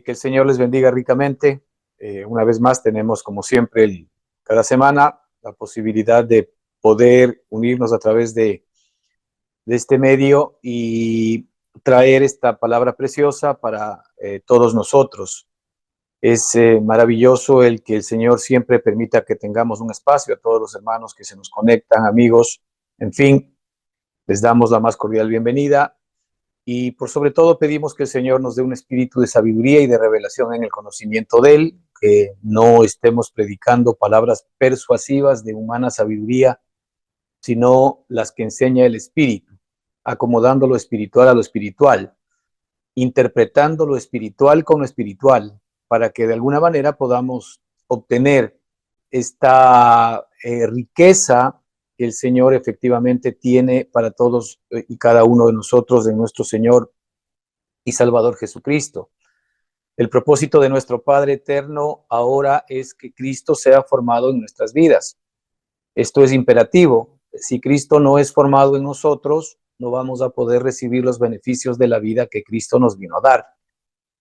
Que el Señor les bendiga ricamente. Una vez más tenemos, como siempre, cada semana la posibilidad de poder unirnos a través de este medio y traer esta palabra preciosa para todos nosotros. Es maravilloso el que el Señor siempre permita que tengamos un espacio a todos los hermanos que se nos conectan, amigos, en fin, les damos la más cordial bienvenida. Y por sobre todo pedimos que el Señor nos dé un espíritu de sabiduría y de revelación en el conocimiento de Él, que no estemos predicando palabras persuasivas de humana sabiduría, sino las que enseña el Espíritu, acomodando lo espiritual a lo espiritual, interpretando lo espiritual con lo espiritual, para que de alguna manera podamos obtener esta riqueza que el Señor efectivamente tiene para todos y cada uno de nosotros, de nuestro Señor y Salvador Jesucristo. El propósito de nuestro Padre eterno ahora es que Cristo sea formado en nuestras vidas. Esto es imperativo. Si Cristo no es formado en nosotros, no vamos a poder recibir los beneficios de la vida que Cristo nos vino a dar.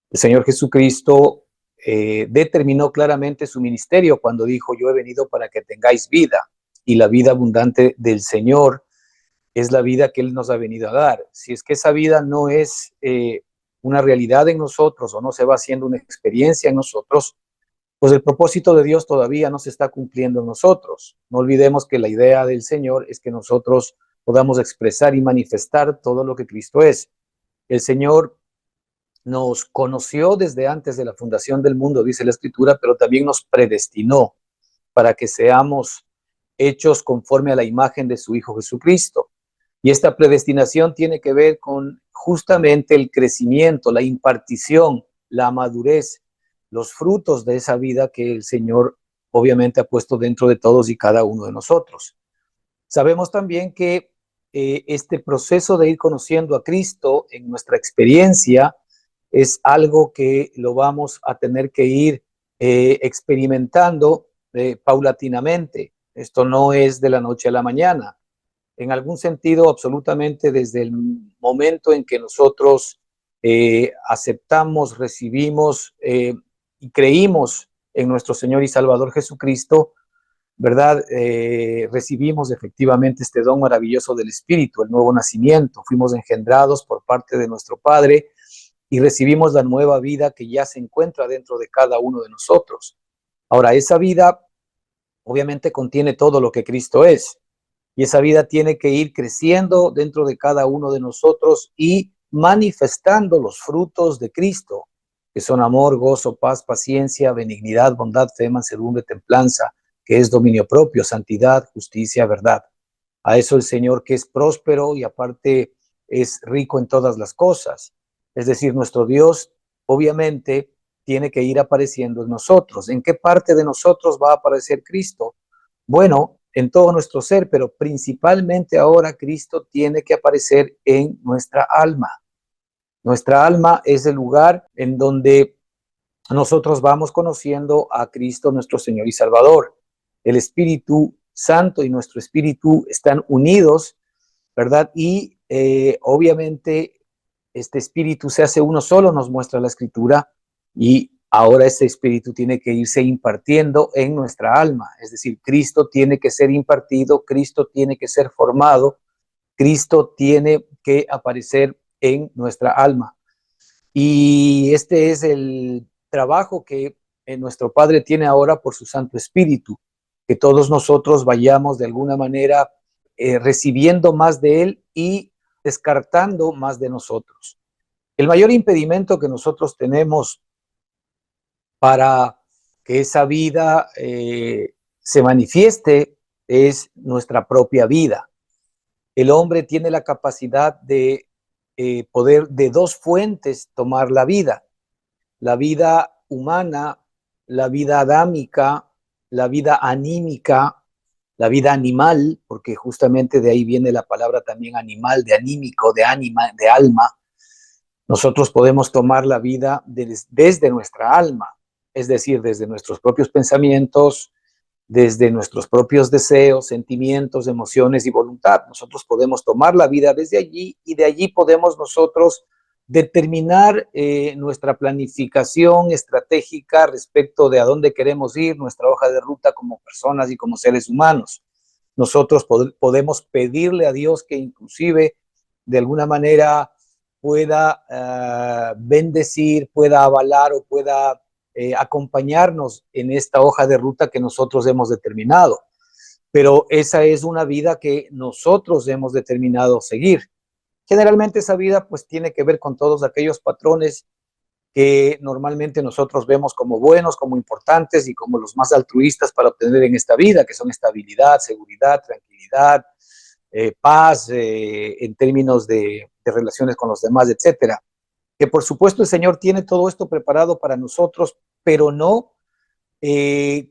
El Señor Jesucristo determinó claramente su ministerio cuando dijo: yo he venido para que tengáis vida, y la vida abundante del Señor es la vida que Él nos ha venido a dar. Si es que esa vida no es una realidad en nosotros o no se va haciendo una experiencia en nosotros, pues el propósito de Dios todavía no se está cumpliendo en nosotros. No olvidemos que la idea del Señor es que nosotros podamos expresar y manifestar todo lo que Cristo es. El Señor nos conoció desde antes de la fundación del mundo, dice la Escritura, pero también nos predestinó para que seamos hechos conforme a la imagen de su Hijo Jesucristo. Y esta predestinación tiene que ver con justamente el crecimiento, la impartición, la madurez, los frutos de esa vida que el Señor obviamente ha puesto dentro de todos y cada uno de nosotros. Sabemos también que este proceso de ir conociendo a Cristo en nuestra experiencia es algo que lo vamos a tener que ir experimentando paulatinamente. Esto no es de la noche a la mañana. En algún sentido, absolutamente desde el momento en que nosotros aceptamos, recibimos y creímos en nuestro Señor y Salvador Jesucristo, ¿verdad? Recibimos efectivamente este don maravilloso del Espíritu, el nuevo nacimiento. Fuimos engendrados por parte de nuestro Padre y recibimos la nueva vida que ya se encuentra dentro de cada uno de nosotros. Ahora, esa vida obviamente contiene todo lo que Cristo es, y esa vida tiene que ir creciendo dentro de cada uno de nosotros y manifestando los frutos de Cristo, que son amor, gozo, paz, paciencia, benignidad, bondad, fe, mansedumbre, templanza, que es dominio propio, santidad, justicia, verdad. A eso el Señor, que es próspero y aparte es rico en todas las cosas. Es decir, nuestro Dios obviamente tiene que ir apareciendo en nosotros. ¿En qué parte de nosotros va a aparecer Cristo? Bueno, en todo nuestro ser, pero principalmente ahora Cristo tiene que aparecer en nuestra alma. Nuestra alma es el lugar en donde nosotros vamos conociendo a Cristo, nuestro Señor y Salvador. El Espíritu Santo y nuestro espíritu están unidos, ¿verdad? Y obviamente este espíritu se hace uno solo, nos muestra la Escritura, y ahora ese espíritu tiene que irse impartiendo en nuestra alma. Es decir, Cristo tiene que ser impartido, Cristo tiene que ser formado, Cristo tiene que aparecer en nuestra alma. Y este es el trabajo que nuestro Padre tiene ahora por su Santo Espíritu, que todos nosotros vayamos de alguna manera recibiendo más de Él y descartando más de nosotros. El mayor impedimento que nosotros tenemos para que esa vida se manifieste es nuestra propia vida. El hombre tiene la capacidad de poder de dos fuentes tomar la vida humana, la vida adámica, la vida anímica, la vida animal, porque justamente de ahí viene la palabra también animal, de anímico, de ánima, de alma. Nosotros podemos tomar la vida desde nuestra alma, es decir, desde nuestros propios pensamientos, desde nuestros propios deseos, sentimientos, emociones y voluntad. Nosotros podemos tomar la vida desde allí y de allí podemos nosotros determinar nuestra planificación estratégica respecto de a dónde queremos ir, nuestra hoja de ruta como personas y como seres humanos. Nosotros podemos pedirle a Dios que inclusive de alguna manera pueda bendecir, pueda avalar o pueda acompañarnos en esta hoja de ruta que nosotros hemos determinado. Pero esa es una vida que nosotros hemos determinado seguir. Generalmente esa vida pues tiene que ver con todos aquellos patrones que normalmente nosotros vemos como buenos, como importantes y como los más altruistas para obtener en esta vida, que son estabilidad, seguridad, tranquilidad, paz, en términos de relaciones con los demás, etcétera. Que por supuesto el Señor tiene todo esto preparado para nosotros, pero no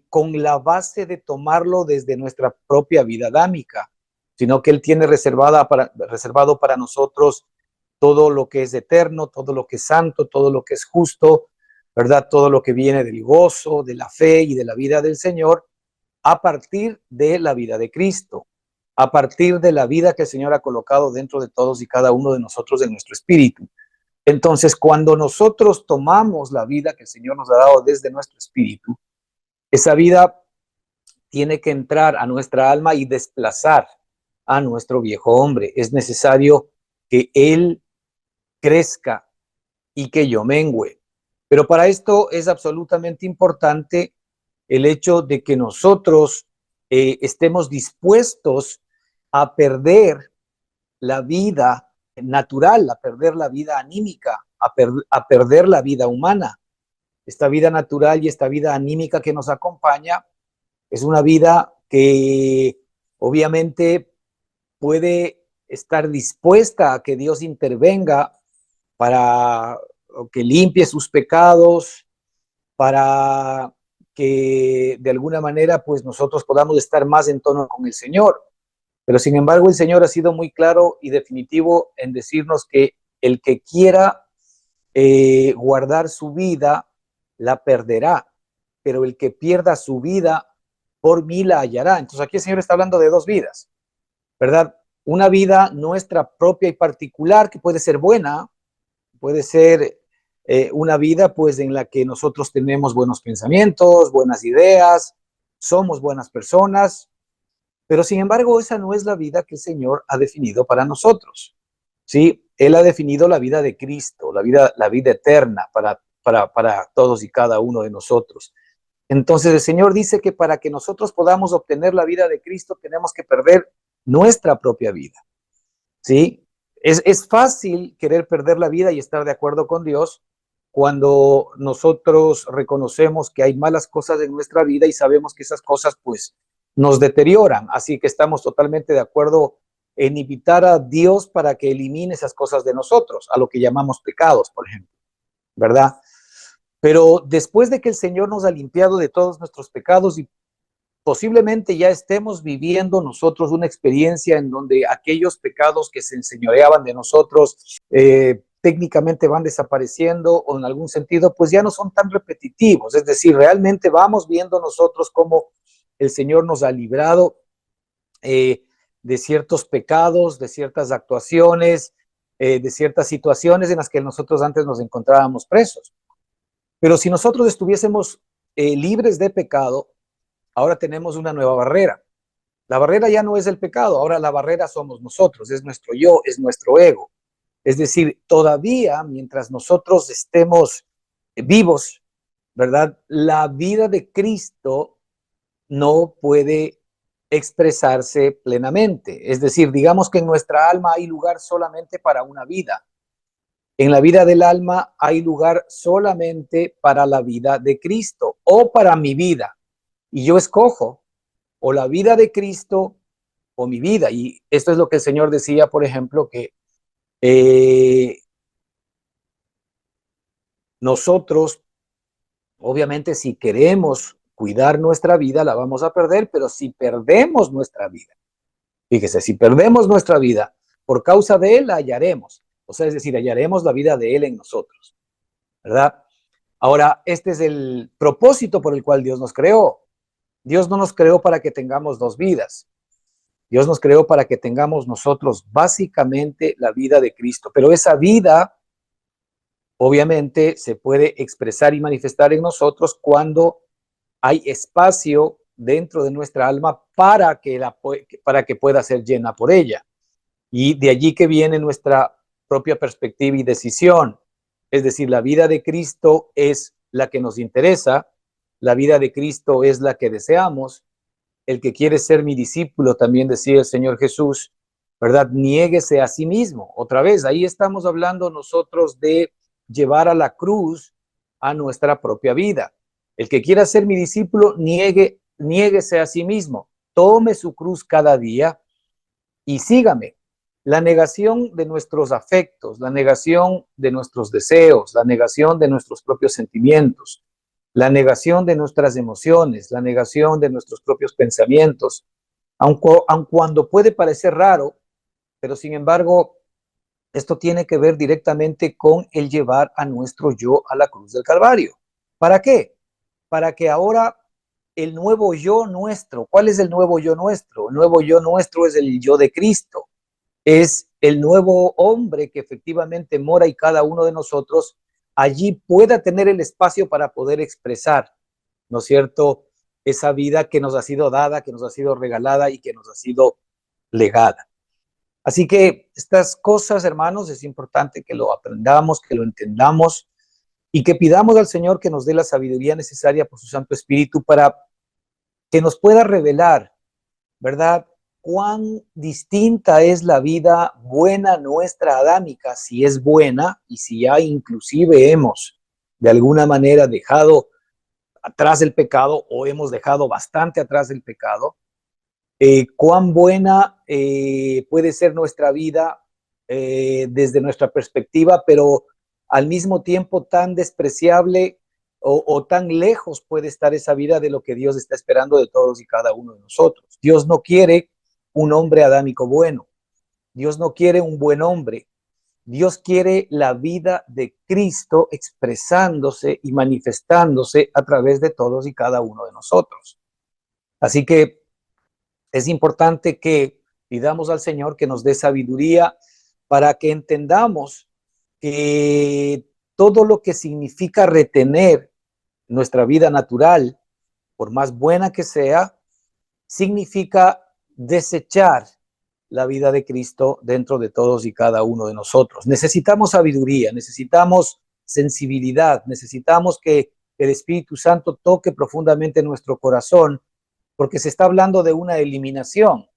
con la base de tomarlo desde nuestra propia vida adámica, sino que Él tiene reservado para nosotros todo lo que es eterno, todo lo que es santo, todo lo que es justo, ¿verdad? Todo lo que viene del gozo, de la fe y de la vida del Señor, a partir de la vida de Cristo, a partir de la vida que el Señor ha colocado dentro de todos y cada uno de nosotros en nuestro espíritu. Entonces, cuando nosotros tomamos la vida que el Señor nos ha dado desde nuestro espíritu, esa vida tiene que entrar a nuestra alma y desplazar a nuestro viejo hombre. Es necesario que Él crezca y que yo mengüe. Pero para esto es absolutamente importante el hecho de que nosotros estemos dispuestos a perder la vida natural, a perder la vida anímica, a perder la vida humana. Esta vida natural y esta vida anímica que nos acompaña es una vida que obviamente puede estar dispuesta a que Dios intervenga para que limpie sus pecados, para que de alguna manera pues nosotros podamos estar más en tono con el Señor. Pero sin embargo el Señor ha sido muy claro y definitivo en decirnos que el que quiera guardar su vida, la perderá, pero el que pierda su vida, por mí la hallará. Entonces aquí el Señor está hablando de dos vidas, ¿verdad? Una vida nuestra propia y particular, que puede ser buena, puede ser una vida pues en la que nosotros tenemos buenos pensamientos, buenas ideas, somos buenas personas, pero sin embargo esa no es la vida que el Señor ha definido para nosotros, ¿sí? Él ha definido la vida de Cristo, la vida eterna para todos y cada uno de nosotros. Entonces el Señor dice que para que nosotros podamos obtener la vida de Cristo tenemos que perder nuestra propia vida, ¿sí? Es fácil querer perder la vida y estar de acuerdo con Dios cuando nosotros reconocemos que hay malas cosas en nuestra vida y sabemos que esas cosas pues nos deterioran, así que estamos totalmente de acuerdo en invitar a Dios para que elimine esas cosas de nosotros, a lo que llamamos pecados, por ejemplo, ¿verdad? Pero después de que el Señor nos ha limpiado de todos nuestros pecados y posiblemente ya estemos viviendo nosotros una experiencia en donde aquellos pecados que se enseñoreaban de nosotros técnicamente van desapareciendo o en algún sentido pues ya no son tan repetitivos, es decir, realmente vamos viendo nosotros cómo el Señor nos ha librado de ciertos pecados, de ciertas actuaciones, de ciertas situaciones en las que nosotros antes nos encontrábamos presos. Pero si nosotros estuviésemos libres de pecado, ahora tenemos una nueva barrera. La barrera ya no es el pecado, ahora la barrera somos nosotros, es nuestro yo, es nuestro ego. Es decir, todavía mientras nosotros estemos vivos, ¿verdad? La vida de Cristo no puede expresarse plenamente. Es decir, digamos que en nuestra alma hay lugar solamente para una vida. En la vida del alma hay lugar solamente para la vida de Cristo o para mi vida. Y yo escojo o la vida de Cristo o mi vida. Y esto es lo que el Señor decía, por ejemplo, que nosotros, obviamente, si queremos cuidar nuestra vida, la vamos a perder, pero si perdemos nuestra vida, fíjese, si perdemos nuestra vida, por causa de Él la hallaremos. O sea, es decir, hallaremos la vida de Él en nosotros, ¿verdad? Ahora, este es el propósito por el cual Dios nos creó. Dios no nos creó para que tengamos dos vidas. Dios nos creó para que tengamos nosotros básicamente la vida de Cristo, pero esa vida obviamente se puede expresar y manifestar en nosotros cuando hay espacio dentro de nuestra alma para que pueda ser llena por ella. Y de allí que viene nuestra propia perspectiva y decisión. Es decir, la vida de Cristo es la que nos interesa, la vida de Cristo es la que deseamos. El que quiere ser mi discípulo, también decía el Señor Jesús, ¿verdad? Niéguese a sí mismo. Otra vez, ahí estamos hablando nosotros de llevar a la cruz a nuestra propia vida. El que quiera ser mi discípulo, niéguese a sí mismo, tome su cruz cada día y sígame. La negación de nuestros afectos, la negación de nuestros deseos, la negación de nuestros propios sentimientos, la negación de nuestras emociones, la negación de nuestros propios pensamientos, aun cuando puede parecer raro, pero sin embargo, esto tiene que ver directamente con el llevar a nuestro yo a la cruz del Calvario. ¿Para qué? Para que ahora el nuevo yo nuestro, ¿cuál es el nuevo yo nuestro? El nuevo yo nuestro es el yo de Cristo, es el nuevo hombre que efectivamente mora y cada uno de nosotros allí pueda tener el espacio para poder expresar, ¿no es cierto?, esa vida que nos ha sido dada, que nos ha sido regalada y que nos ha sido legada. Así que estas cosas, hermanos, es importante que lo aprendamos, que lo entendamos y que pidamos al Señor que nos dé la sabiduría necesaria por su Santo Espíritu para que nos pueda revelar, ¿verdad?, cuán distinta es la vida buena nuestra adámica, si es buena y si ya inclusive hemos de alguna manera dejado atrás el pecado o hemos dejado bastante atrás el pecado, cuán buena puede ser nuestra vida desde nuestra perspectiva, pero al mismo tiempo tan despreciable o tan lejos puede estar esa vida de lo que Dios está esperando de todos y cada uno de nosotros. Dios no quiere un hombre adámico bueno, Dios no quiere un buen hombre, Dios quiere la vida de Cristo expresándose y manifestándose a través de todos y cada uno de nosotros. Así que es importante que pidamos al Señor que nos dé sabiduría para que entendamos que todo lo que significa retener nuestra vida natural, por más buena que sea, significa desechar la vida de Cristo dentro de todos y cada uno de nosotros. Necesitamos sabiduría, necesitamos sensibilidad, necesitamos que el Espíritu Santo toque profundamente nuestro corazón, porque se está hablando de una eliminación.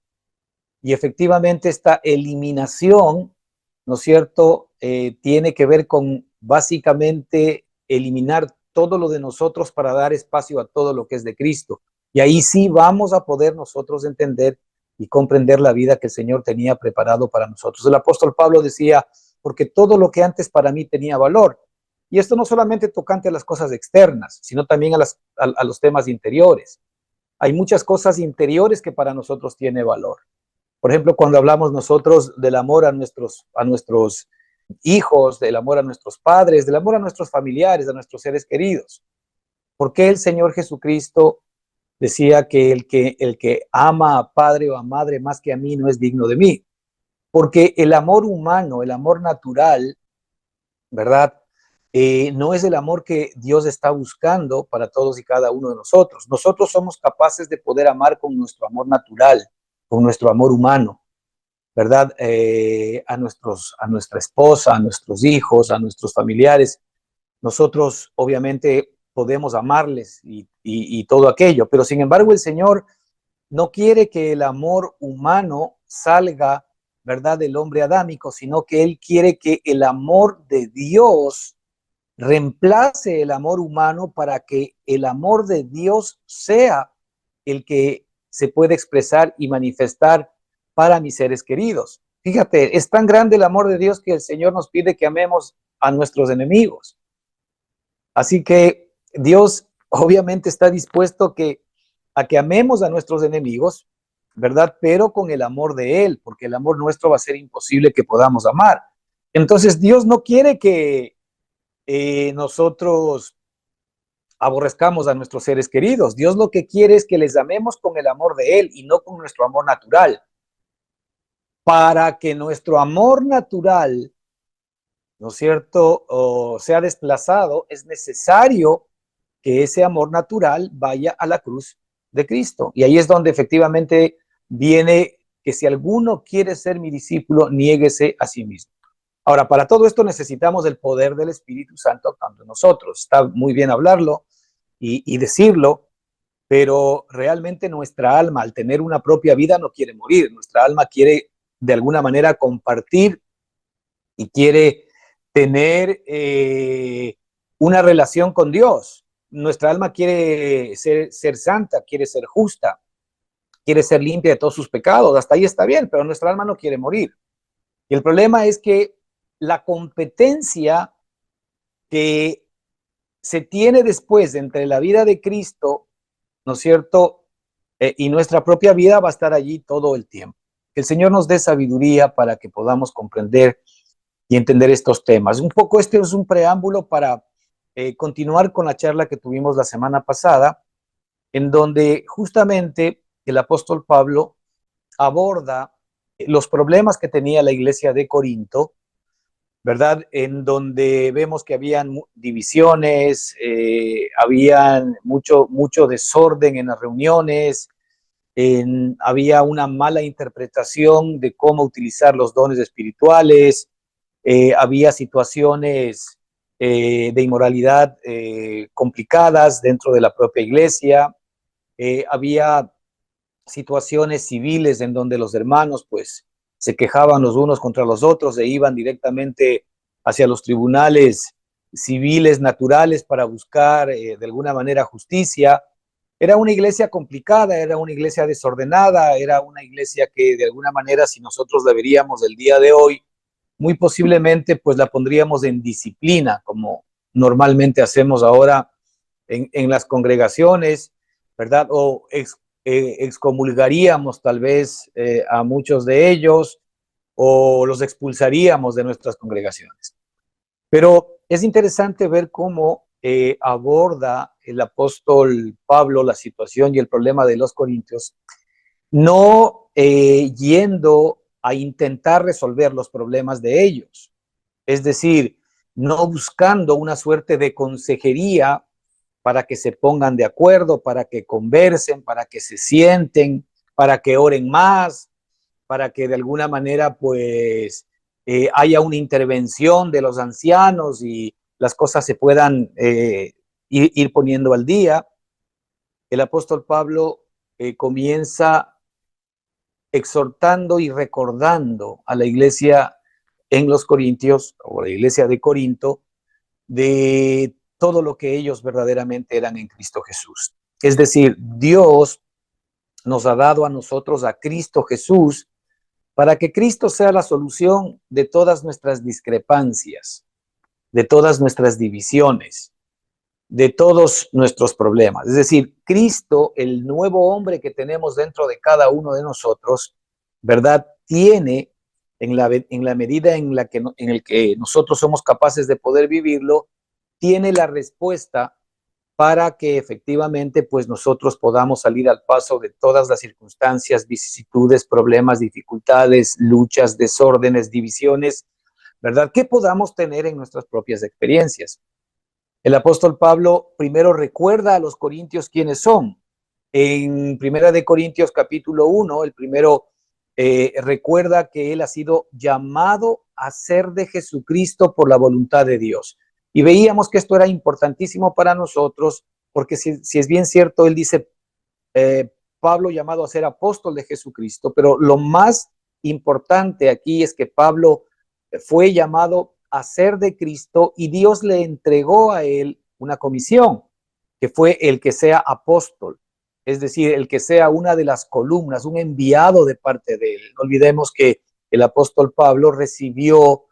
Y efectivamente esta eliminación, ¿no es cierto?, tiene que ver con básicamente eliminar todo lo de nosotros para dar espacio a todo lo que es de Cristo. Y ahí sí vamos a poder nosotros entender y comprender la vida que el Señor tenía preparado para nosotros. El apóstol Pablo decía, porque todo lo que antes para mí tenía valor. Y esto no solamente tocante a las cosas externas, sino también a los temas interiores. Hay muchas cosas interiores que para nosotros tiene valor. Por ejemplo, cuando hablamos nosotros del amor a nuestros hijos, del amor a nuestros padres, del amor a nuestros familiares, a nuestros seres queridos. ¿Por qué el Señor Jesucristo decía que el que ama a padre o a madre más que a mí no es digno de mí? Porque el amor humano, el amor natural, ¿verdad? No es el amor que Dios está buscando para todos y cada uno de nosotros. Nosotros somos capaces de poder amar con nuestro amor natural, con nuestro amor humano, ¿verdad? A nuestra esposa, a nuestros hijos, a nuestros familiares. Nosotros obviamente podemos amarles y todo aquello, pero sin embargo el Señor no quiere que el amor humano salga, ¿verdad?, del hombre adámico, sino que Él quiere que el amor de Dios reemplace el amor humano para que el amor de Dios sea el que se puede expresar y manifestar para mis seres queridos. Fíjate, es tan grande el amor de Dios que el Señor nos pide que amemos a nuestros enemigos. Así que Dios obviamente está dispuesto a que amemos a nuestros enemigos, ¿verdad? Pero con el amor de Él, porque el amor nuestro va a ser imposible que podamos amar. Entonces Dios no quiere que nosotros aborrezcamos a nuestros seres queridos. Dios lo que quiere es que les amemos con el amor de Él y no con nuestro amor natural. Para que nuestro amor natural ¿no es cierto?, o sea desplazado, es necesario que ese amor natural vaya a la cruz de Cristo. Y ahí es donde efectivamente viene que si alguno quiere ser mi discípulo, niéguese a sí mismo. Ahora, para todo esto necesitamos el poder del Espíritu Santo actuando en nosotros. Está muy bien hablarlo y decirlo, pero realmente nuestra alma, al tener una propia vida, no quiere morir. Nuestra alma quiere de alguna manera compartir y quiere tener una relación con Dios. Nuestra alma quiere ser santa, quiere ser justa, quiere ser limpia de todos sus pecados. Hasta ahí está bien, pero nuestra alma no quiere morir. Y el problema es que la competencia que se tiene después entre la vida de Cristo, ¿no es cierto?, y nuestra propia vida va a estar allí todo el tiempo. Que el Señor nos dé sabiduría para que podamos comprender y entender estos temas. Un poco este es un preámbulo para continuar con la charla que tuvimos la semana pasada, en donde justamente el apóstol Pablo aborda los problemas que tenía la iglesia de Corinto, ¿verdad? En donde vemos que habían divisiones, habían mucho desorden en las reuniones, había una mala interpretación de cómo utilizar los dones espirituales, había situaciones de inmoralidad complicadas dentro de la propia iglesia, había situaciones civiles en donde los hermanos pues se quejaban los unos contra los otros e iban directamente hacia los tribunales civiles naturales para buscar de alguna manera justicia. Era una iglesia complicada, era una iglesia desordenada, era una iglesia que de alguna manera, si nosotros la veríamos el día de hoy, muy posiblemente pues la pondríamos en disciplina, como normalmente hacemos ahora en las congregaciones, ¿verdad? O excomulgaríamos tal vez a muchos de ellos o los expulsaríamos de nuestras congregaciones. Pero es interesante ver cómo aborda el apóstol Pablo la situación y el problema de los corintios, no yendo a intentar resolver los problemas de ellos, es decir, no buscando una suerte de consejería para que se pongan de acuerdo, para que conversen, para que se sienten, para que oren más, para que de alguna manera pues haya una intervención de los ancianos y las cosas se puedan ir poniendo al día. El apóstol Pablo comienza exhortando y recordando a la iglesia en los Corintios, o la iglesia de Corinto, de todo lo que ellos verdaderamente eran en Cristo Jesús. Es decir, Dios nos ha dado a nosotros a Cristo Jesús para que Cristo sea la solución de todas nuestras discrepancias, de todas nuestras divisiones, de todos nuestros problemas. Es decir, Cristo, el nuevo hombre que tenemos dentro de cada uno de nosotros, ¿verdad? Tiene, en la medida en la que, en el que nosotros somos capaces de poder vivirlo, tiene la respuesta para que efectivamente pues nosotros podamos salir al paso de todas las circunstancias, vicisitudes, problemas, dificultades, luchas, desórdenes, divisiones, ¿verdad? Que podamos tener en nuestras propias experiencias. El apóstol Pablo primero recuerda a los corintios quiénes son. En Primera de Corintios capítulo 1, el primero recuerda que él ha sido llamado a ser de Jesucristo por la voluntad de Dios. Y veíamos que esto era importantísimo para nosotros, porque si es bien cierto, él dice, Pablo llamado a ser apóstol de Jesucristo, pero lo más importante aquí es que Pablo fue llamado a ser de Cristo y Dios le entregó a él una comisión, que fue el que sea apóstol, es decir, el que sea una de las columnas, un enviado de parte de él. No olvidemos que el apóstol Pablo recibió,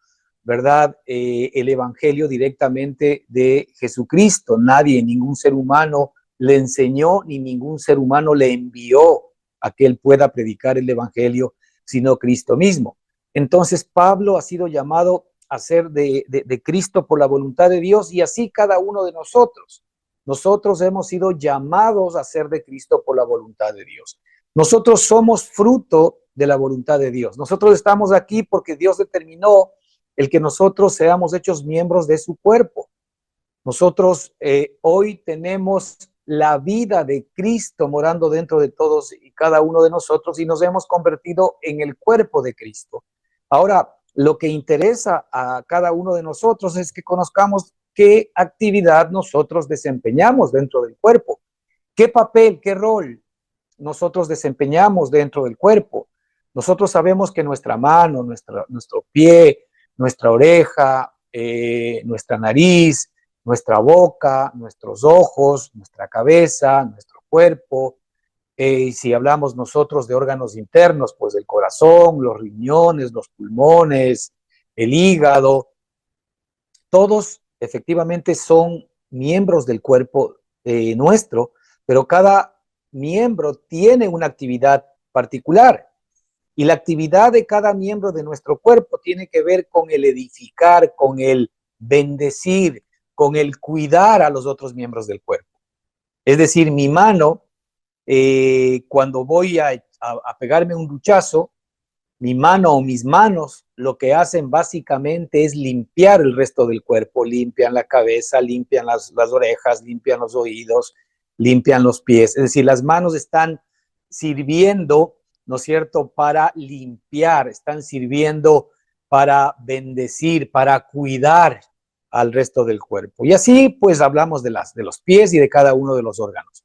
¿verdad?, el evangelio directamente de Jesucristo. Nadie, ningún ser humano le enseñó ni ningún ser humano le envió a que él pueda predicar el evangelio, sino Cristo mismo. Entonces Pablo ha sido llamado a ser de Cristo por la voluntad de Dios y así cada uno de nosotros. Nosotros hemos sido llamados a ser de Cristo por la voluntad de Dios. Nosotros somos fruto de la voluntad de Dios. Nosotros estamos aquí porque Dios determinó el que nosotros seamos hechos miembros de su cuerpo. Nosotros hoy tenemos la vida de Cristo morando dentro de todos y cada uno de nosotros y nos hemos convertido en el cuerpo de Cristo. Ahora, lo que interesa a cada uno de nosotros es que conozcamos qué actividad nosotros desempeñamos dentro del cuerpo, qué papel, qué rol nosotros desempeñamos dentro del cuerpo. Nosotros sabemos que nuestra mano, nuestro pie, nuestra oreja, nuestra nariz, nuestra boca, nuestros ojos, nuestra cabeza, nuestro cuerpo. Y si hablamos nosotros de órganos internos, pues el corazón, los riñones, los pulmones, el hígado, todos efectivamente son miembros del cuerpo nuestro, pero cada miembro tiene una actividad particular. Y la actividad de cada miembro de nuestro cuerpo tiene que ver con el edificar, con el bendecir, con el cuidar a los otros miembros del cuerpo. Es decir, mi mano, cuando voy a pegarme un duchazo, mi mano o mis manos lo que hacen básicamente es limpiar el resto del cuerpo, limpian la cabeza, limpian las orejas, limpian los oídos, limpian los pies. Es decir, las manos están sirviendo, ¿no es cierto?, para limpiar, están sirviendo para bendecir, para cuidar al resto del cuerpo. Y así pues hablamos de los pies y de cada uno de los órganos.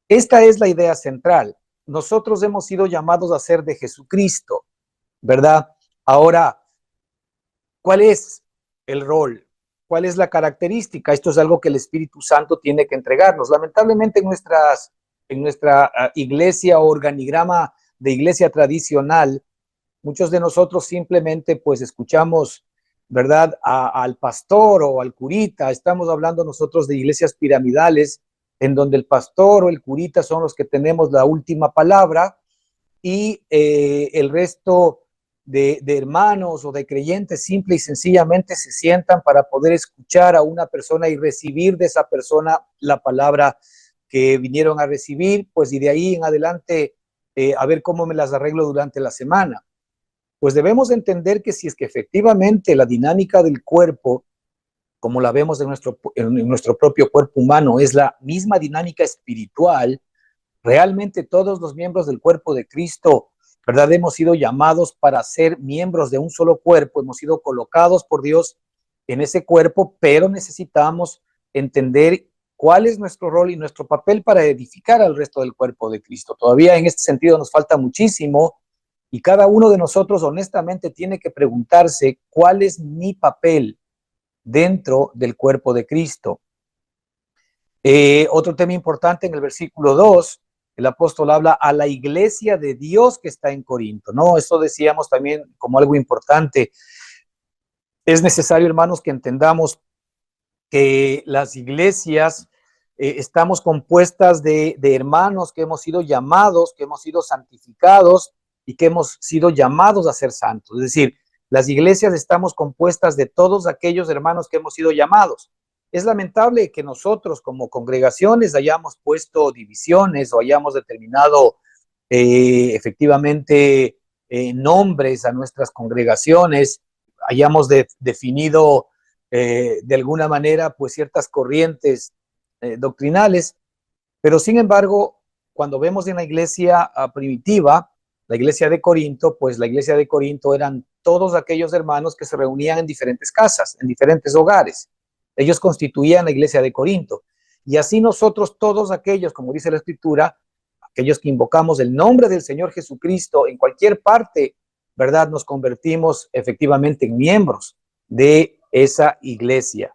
Esta es la idea central. Nosotros hemos sido llamados a ser de Jesucristo, ¿verdad? Ahora, ¿cuál es el rol? ¿Cuál es la característica? Esto es algo que el Espíritu Santo tiene que entregarnos. Lamentablemente en nuestra iglesia o organigrama de iglesia tradicional, muchos de nosotros simplemente pues escuchamos, ¿verdad?, al pastor o al curita. Estamos hablando nosotros de iglesias piramidales en donde el pastor o el curita son los que tenemos la última palabra y el resto de hermanos o de creyentes simple y sencillamente se sientan para poder escuchar a una persona y recibir de esa persona la palabra que vinieron a recibir, pues y de ahí en adelante a ver cómo me las arreglo durante la semana. Pues debemos entender que si es que efectivamente la dinámica del cuerpo, como la vemos en nuestro propio cuerpo humano, es la misma dinámica espiritual, realmente todos los miembros del cuerpo de Cristo, ¿verdad? Hemos sido llamados para ser miembros de un solo cuerpo, hemos sido colocados por Dios en ese cuerpo, pero necesitamos entender cuál es nuestro rol y nuestro papel para edificar al resto del cuerpo de Cristo. Todavía en este sentido nos falta muchísimo y cada uno de nosotros honestamente tiene que preguntarse cuál es mi papel dentro del cuerpo de Cristo. Otro tema importante en el versículo 2, el apóstol habla a la iglesia de Dios que está en Corinto, ¿no? Eso decíamos también como algo importante. Es necesario, hermanos, que entendamos que las iglesias estamos compuestas de hermanos que hemos sido llamados, que hemos sido santificados y que hemos sido llamados a ser santos. Es decir, las iglesias estamos compuestas de todos aquellos hermanos que hemos sido llamados. Es lamentable que nosotros como congregaciones hayamos puesto divisiones o hayamos determinado efectivamente nombres a nuestras congregaciones, hayamos definido de alguna manera pues ciertas corrientes doctrinales, pero sin embargo, cuando vemos en la iglesia primitiva, la iglesia de Corinto, pues la iglesia de Corinto eran todos aquellos hermanos que se reunían en diferentes casas, en diferentes hogares. Ellos constituían la iglesia de Corinto. Y así nosotros todos aquellos, como dice la Escritura, aquellos que invocamos el nombre del Señor Jesucristo en cualquier parte, ¿verdad? Nos convertimos efectivamente en miembros de esa iglesia.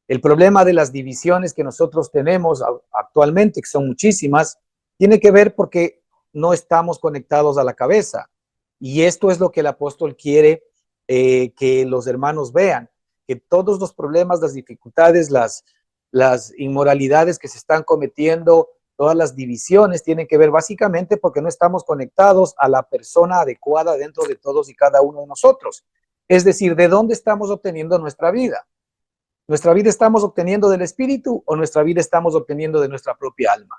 El problema de las divisiones que nosotros tenemos actualmente, que son muchísimas, tiene que ver porque no estamos conectados a la cabeza. Y esto es lo que el apóstol quiere que los hermanos vean, que todos los problemas, las dificultades, las inmoralidades que se están cometiendo, todas las divisiones tienen que ver básicamente porque no estamos conectados a la persona adecuada dentro de todos y cada uno de nosotros. Es decir, ¿de dónde estamos obteniendo nuestra vida? ¿Nuestra vida estamos obteniendo del Espíritu o nuestra vida estamos obteniendo de nuestra propia alma?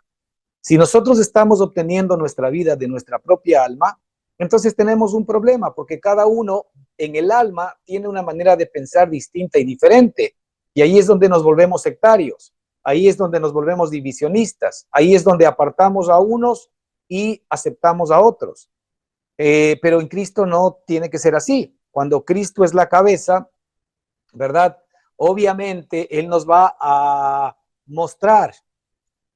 Si nosotros estamos obteniendo nuestra vida de nuestra propia alma, entonces tenemos un problema porque cada uno en el alma tiene una manera de pensar distinta y diferente. Y ahí es donde nos volvemos sectarios, ahí es donde nos volvemos divisionistas, ahí es donde apartamos a unos y aceptamos a otros. Pero en Cristo no tiene que ser así. Cuando Cristo es la cabeza, ¿verdad? Obviamente Él nos va a mostrar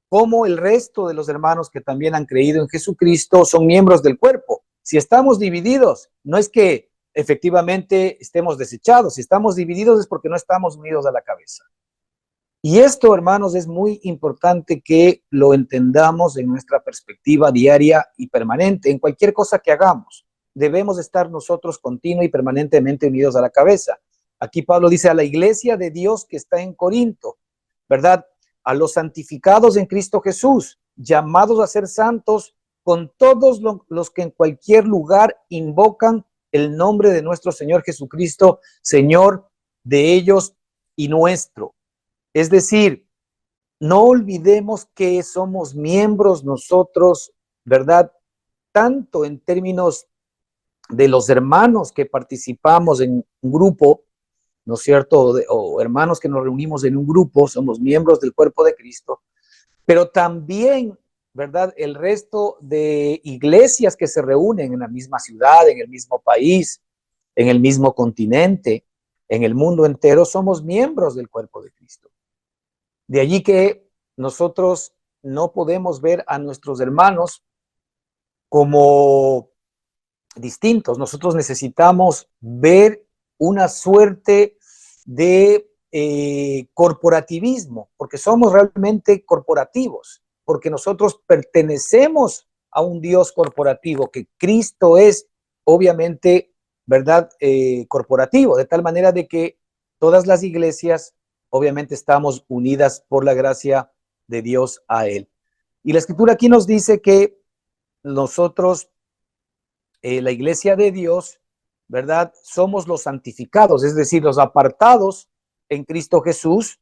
cómo el resto de los hermanos que también han creído en Jesucristo son miembros del cuerpo. Si estamos divididos, no es que efectivamente estemos desechados, si estamos divididos es porque no estamos unidos a la cabeza. Y esto, hermanos, es muy importante que lo entendamos en nuestra perspectiva diaria y permanente. En cualquier cosa que hagamos, debemos estar nosotros continua y permanentemente unidos a la cabeza. Aquí Pablo dice a la iglesia de Dios que está en Corinto, ¿verdad? A los santificados en Cristo Jesús, llamados a ser santos, con todos los que en cualquier lugar invocan el nombre de nuestro Señor Jesucristo, Señor de ellos y nuestro. Es decir, no olvidemos que somos miembros nosotros, ¿verdad? Tanto en términos de los hermanos que participamos en un grupo, ¿no es cierto? O hermanos que nos reunimos en un grupo, somos miembros del cuerpo de Cristo, pero también, ¿verdad? El resto de iglesias que se reúnen en la misma ciudad, en el mismo país, en el mismo continente, en el mundo entero, somos miembros del cuerpo de Cristo. De allí que nosotros no podemos ver a nuestros hermanos como distintos. Nosotros necesitamos ver una suerte de corporativismo, porque somos realmente corporativos, porque nosotros pertenecemos a un Dios corporativo, que Cristo es obviamente, ¿verdad? Corporativo, de tal manera de que todas las iglesias obviamente estamos unidas por la gracia de Dios a Él. Y la escritura aquí nos dice que nosotros, la iglesia de Dios, ¿verdad? Somos los santificados, es decir, los apartados en Cristo Jesús,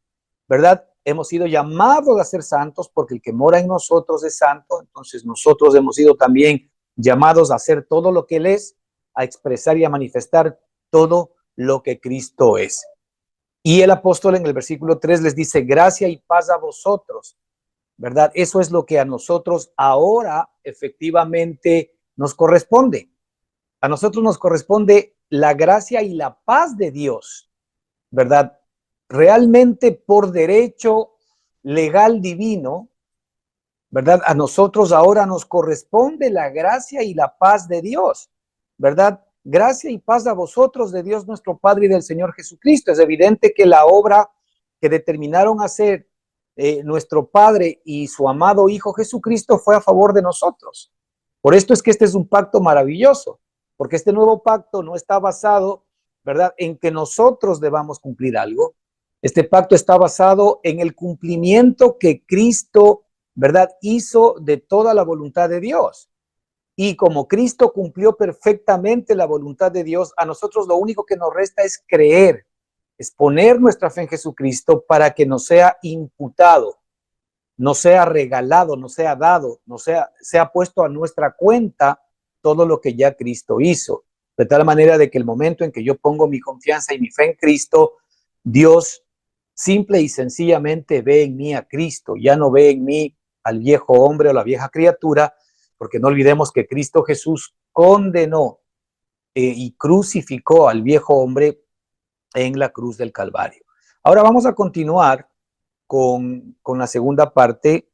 ¿verdad? Hemos sido llamados a ser santos porque el que mora en nosotros es santo, entonces nosotros hemos sido también llamados a hacer todo lo que Él es, a expresar y a manifestar todo lo que Cristo es. Y el apóstol en el versículo 3 les dice, gracia y paz a vosotros, ¿verdad? Eso es lo que a nosotros ahora efectivamente nos corresponde. A nosotros nos corresponde la gracia y la paz de Dios, ¿verdad? Realmente por derecho legal divino, ¿verdad? A nosotros ahora nos corresponde la gracia y la paz de Dios, ¿verdad? Gracia y paz a vosotros de Dios nuestro Padre y del Señor Jesucristo. Es evidente que la obra que determinaron hacer nuestro Padre y su amado Hijo Jesucristo fue a favor de nosotros. Por esto es que este es un pacto maravilloso, porque este nuevo pacto no está basado, ¿verdad?, en que nosotros debamos cumplir algo. Este pacto está basado en el cumplimiento que Cristo, ¿verdad?, hizo de toda la voluntad de Dios. Y como Cristo cumplió perfectamente la voluntad de Dios, a nosotros lo único que nos resta es creer, es poner nuestra fe en Jesucristo para que nos sea imputado, no sea regalado, no sea dado, no sea puesto a nuestra cuenta todo lo que ya Cristo hizo. De tal manera de que el momento en que yo pongo mi confianza y mi fe en Cristo, Dios simple y sencillamente ve en mí a Cristo, ya no ve en mí al viejo hombre o la vieja criatura, porque no olvidemos que Cristo Jesús condenó y crucificó al viejo hombre en la cruz del Calvario. Ahora vamos a continuar con la segunda parte,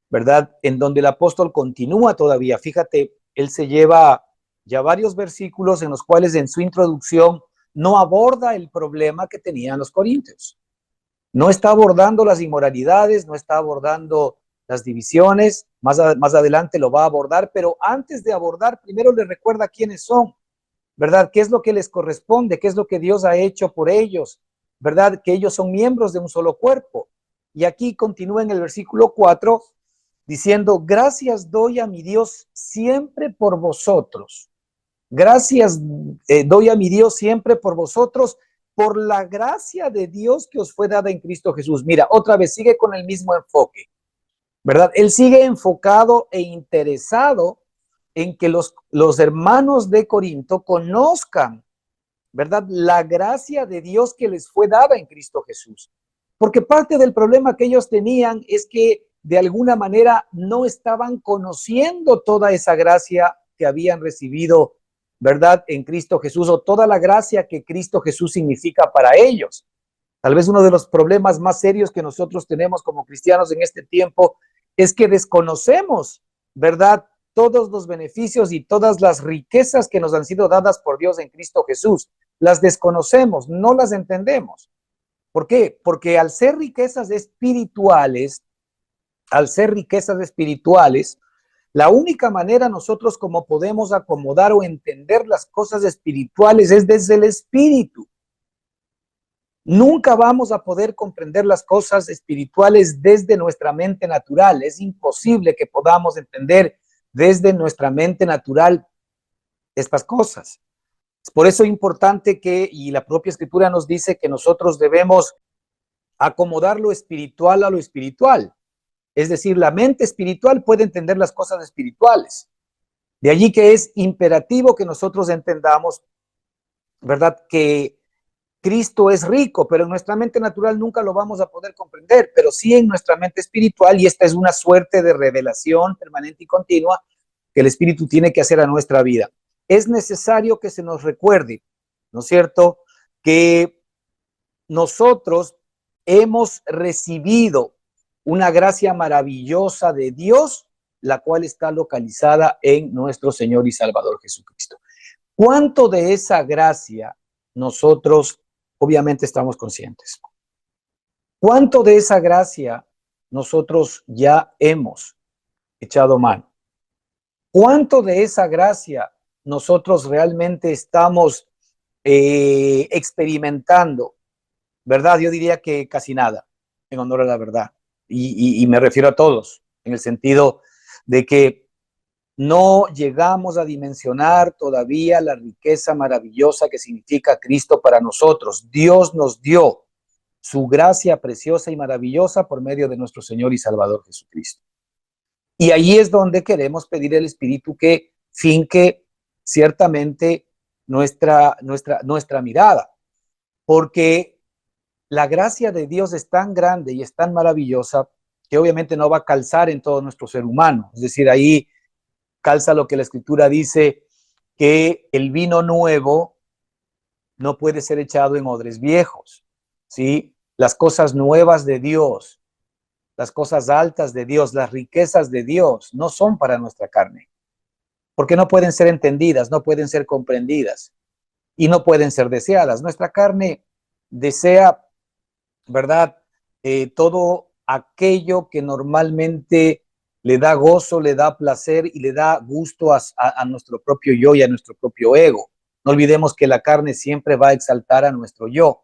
¿verdad? En donde el apóstol continúa todavía. Fíjate, él se lleva ya varios versículos en los cuales en su introducción no aborda el problema que tenían los corintios. No está abordando las inmoralidades, no está abordando las divisiones, más adelante lo va a abordar, pero antes de abordar, primero les recuerda quiénes son, ¿verdad? ¿Qué es lo que les corresponde? ¿Qué es lo que Dios ha hecho por ellos? ¿Verdad? Que ellos son miembros de un solo cuerpo. Y aquí continúa en el versículo 4 diciendo, gracias doy a mi Dios siempre por vosotros. Gracias doy a mi Dios siempre por vosotros, por la gracia de Dios que os fue dada en Cristo Jesús. Mira, otra vez sigue con el mismo enfoque, ¿verdad? Él sigue enfocado e interesado en que los hermanos de Corinto conozcan ¿verdad? La gracia de Dios que les fue dada en Cristo Jesús. Porque parte del problema que ellos tenían es que de alguna manera no estaban conociendo toda esa gracia que habían recibido, ¿verdad? En Cristo Jesús, o toda la gracia que Cristo Jesús significa para ellos. Tal vez uno de los problemas más serios que nosotros tenemos como cristianos en este tiempo es que desconocemos, ¿verdad? Todos los beneficios y todas las riquezas que nos han sido dadas por Dios en Cristo Jesús. Las desconocemos, no las entendemos. ¿Por qué? Porque al ser riquezas espirituales, la única manera nosotros como podemos acomodar o entender las cosas espirituales es desde el espíritu. Nunca vamos a poder comprender las cosas espirituales desde nuestra mente natural. Es imposible que podamos entender desde nuestra mente natural estas cosas. Es por eso importante que, y la propia escritura nos dice que nosotros debemos acomodar lo espiritual a lo espiritual. Es decir, la mente espiritual puede entender las cosas espirituales. De allí que es imperativo que nosotros entendamos, ¿verdad?, que Cristo es rico, pero en nuestra mente natural nunca lo vamos a poder comprender, pero sí en nuestra mente espiritual, y esta es una suerte de revelación permanente y continua que el Espíritu tiene que hacer a nuestra vida. Es necesario que se nos recuerde, ¿no es cierto?, que nosotros hemos recibido una gracia maravillosa de Dios, la cual está localizada en nuestro Señor y Salvador Jesucristo. ¿Cuánto de esa gracia nosotros obviamente estamos conscientes? ¿Cuánto de esa gracia nosotros ya hemos echado mano? ¿Cuánto de esa gracia nosotros realmente estamos experimentando? ¿Verdad? Yo diría que casi nada, en honor a la verdad. Y me refiero a todos, en el sentido de que no llegamos a dimensionar todavía la riqueza maravillosa que significa Cristo para nosotros. Dios nos dio su gracia preciosa y maravillosa por medio de nuestro Señor y Salvador Jesucristo. Y ahí es donde queremos pedir al Espíritu que finque ciertamente nuestra mirada, porque la gracia de Dios es tan grande y es tan maravillosa que obviamente no va a calzar en todo nuestro ser humano. Es decir, ahí calza lo que la Escritura dice, que el vino nuevo no puede ser echado en odres viejos, ¿sí? Las cosas nuevas de Dios, las cosas altas de Dios, las riquezas de Dios no son para nuestra carne, porque no pueden ser entendidas, no pueden ser comprendidas y no pueden ser deseadas. Nuestra carne desea, ¿verdad? Todo aquello que normalmente le da gozo, le da placer y le da gusto a nuestro propio yo y a nuestro propio ego. No olvidemos que la carne siempre va a exaltar a nuestro yo,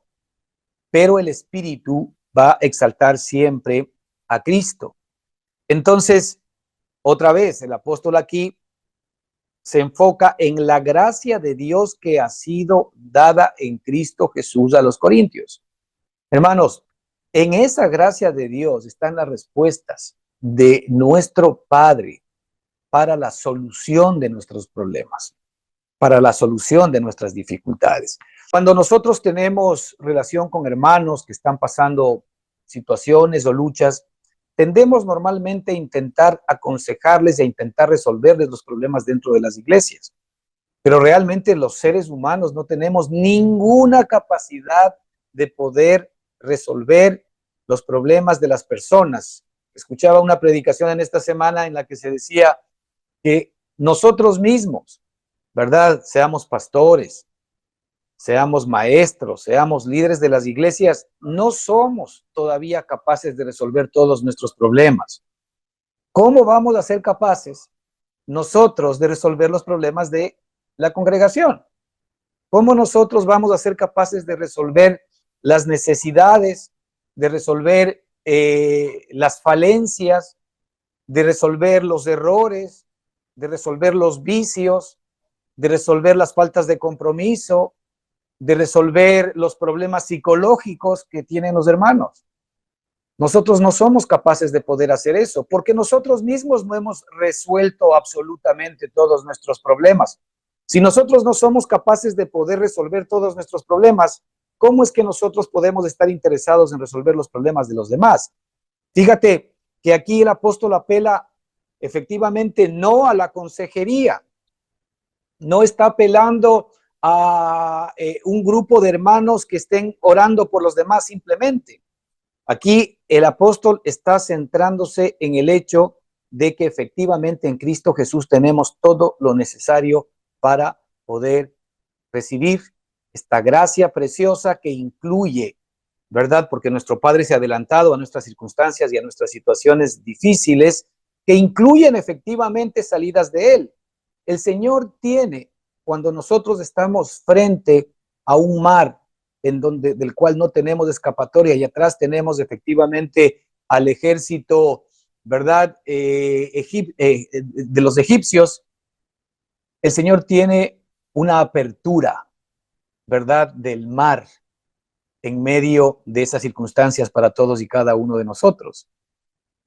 pero el espíritu va a exaltar siempre a Cristo. Entonces, otra vez, el apóstol aquí se enfoca en la gracia de Dios que ha sido dada en Cristo Jesús a los corintios. Hermanos, en esa gracia de Dios están las respuestas de nuestro Padre para la solución de nuestros problemas, para la solución de nuestras dificultades. Cuando nosotros tenemos relación con hermanos que están pasando situaciones o luchas, tendemos normalmente a intentar aconsejarles e a intentar resolverles los problemas dentro de las iglesias. Pero realmente los seres humanos no tenemos ninguna capacidad de poder resolver los problemas de las personas. Escuchaba una predicación en esta semana en la que se decía que nosotros mismos, ¿verdad? Seamos pastores, seamos maestros, seamos líderes de las iglesias, no somos todavía capaces de resolver todos nuestros problemas. ¿Cómo vamos a ser capaces nosotros de resolver los problemas de la congregación? ¿Cómo nosotros vamos a ser capaces de resolver las necesidades, de resolver las falencias, de resolver los errores, de resolver los vicios, de resolver las faltas de compromiso, de resolver los problemas psicológicos que tienen los hermanos? Nosotros no somos capaces de poder hacer eso, porque nosotros mismos no hemos resuelto absolutamente todos nuestros problemas. Si nosotros no somos capaces de poder resolver todos nuestros problemas, ¿cómo es que nosotros podemos estar interesados en resolver los problemas de los demás? Fíjate que aquí el apóstol apela efectivamente no a la consejería, no está apelando a un grupo de hermanos que estén orando por los demás simplemente. Aquí el apóstol está centrándose en el hecho de que efectivamente en Cristo Jesús tenemos todo lo necesario para poder recibir esta gracia preciosa que incluye, ¿verdad? Porque nuestro Padre se ha adelantado a nuestras circunstancias y a nuestras situaciones difíciles, que incluyen efectivamente salidas de Él. El Señor tiene, cuando nosotros estamos frente a un mar del cual no tenemos escapatoria y atrás tenemos efectivamente al ejército, ¿verdad? De los egipcios, el Señor tiene una apertura, ¿verdad? Del mar en medio de esas circunstancias para todos y cada uno de nosotros.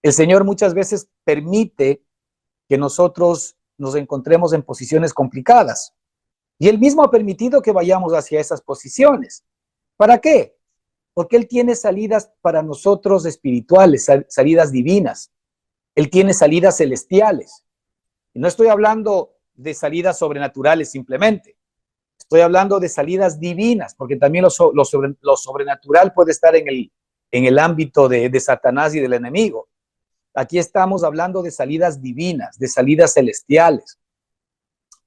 El Señor muchas veces permite que nosotros nos encontremos en posiciones complicadas. Y Él mismo ha permitido que vayamos hacia esas posiciones. ¿Para qué? Porque Él tiene salidas para nosotros espirituales, salidas divinas. Él tiene salidas celestiales. Y no estoy hablando de salidas sobrenaturales simplemente. Estoy hablando de salidas divinas, porque también lo sobrenatural puede estar en el ámbito de Satanás y del enemigo. Aquí estamos hablando de salidas divinas, de salidas celestiales,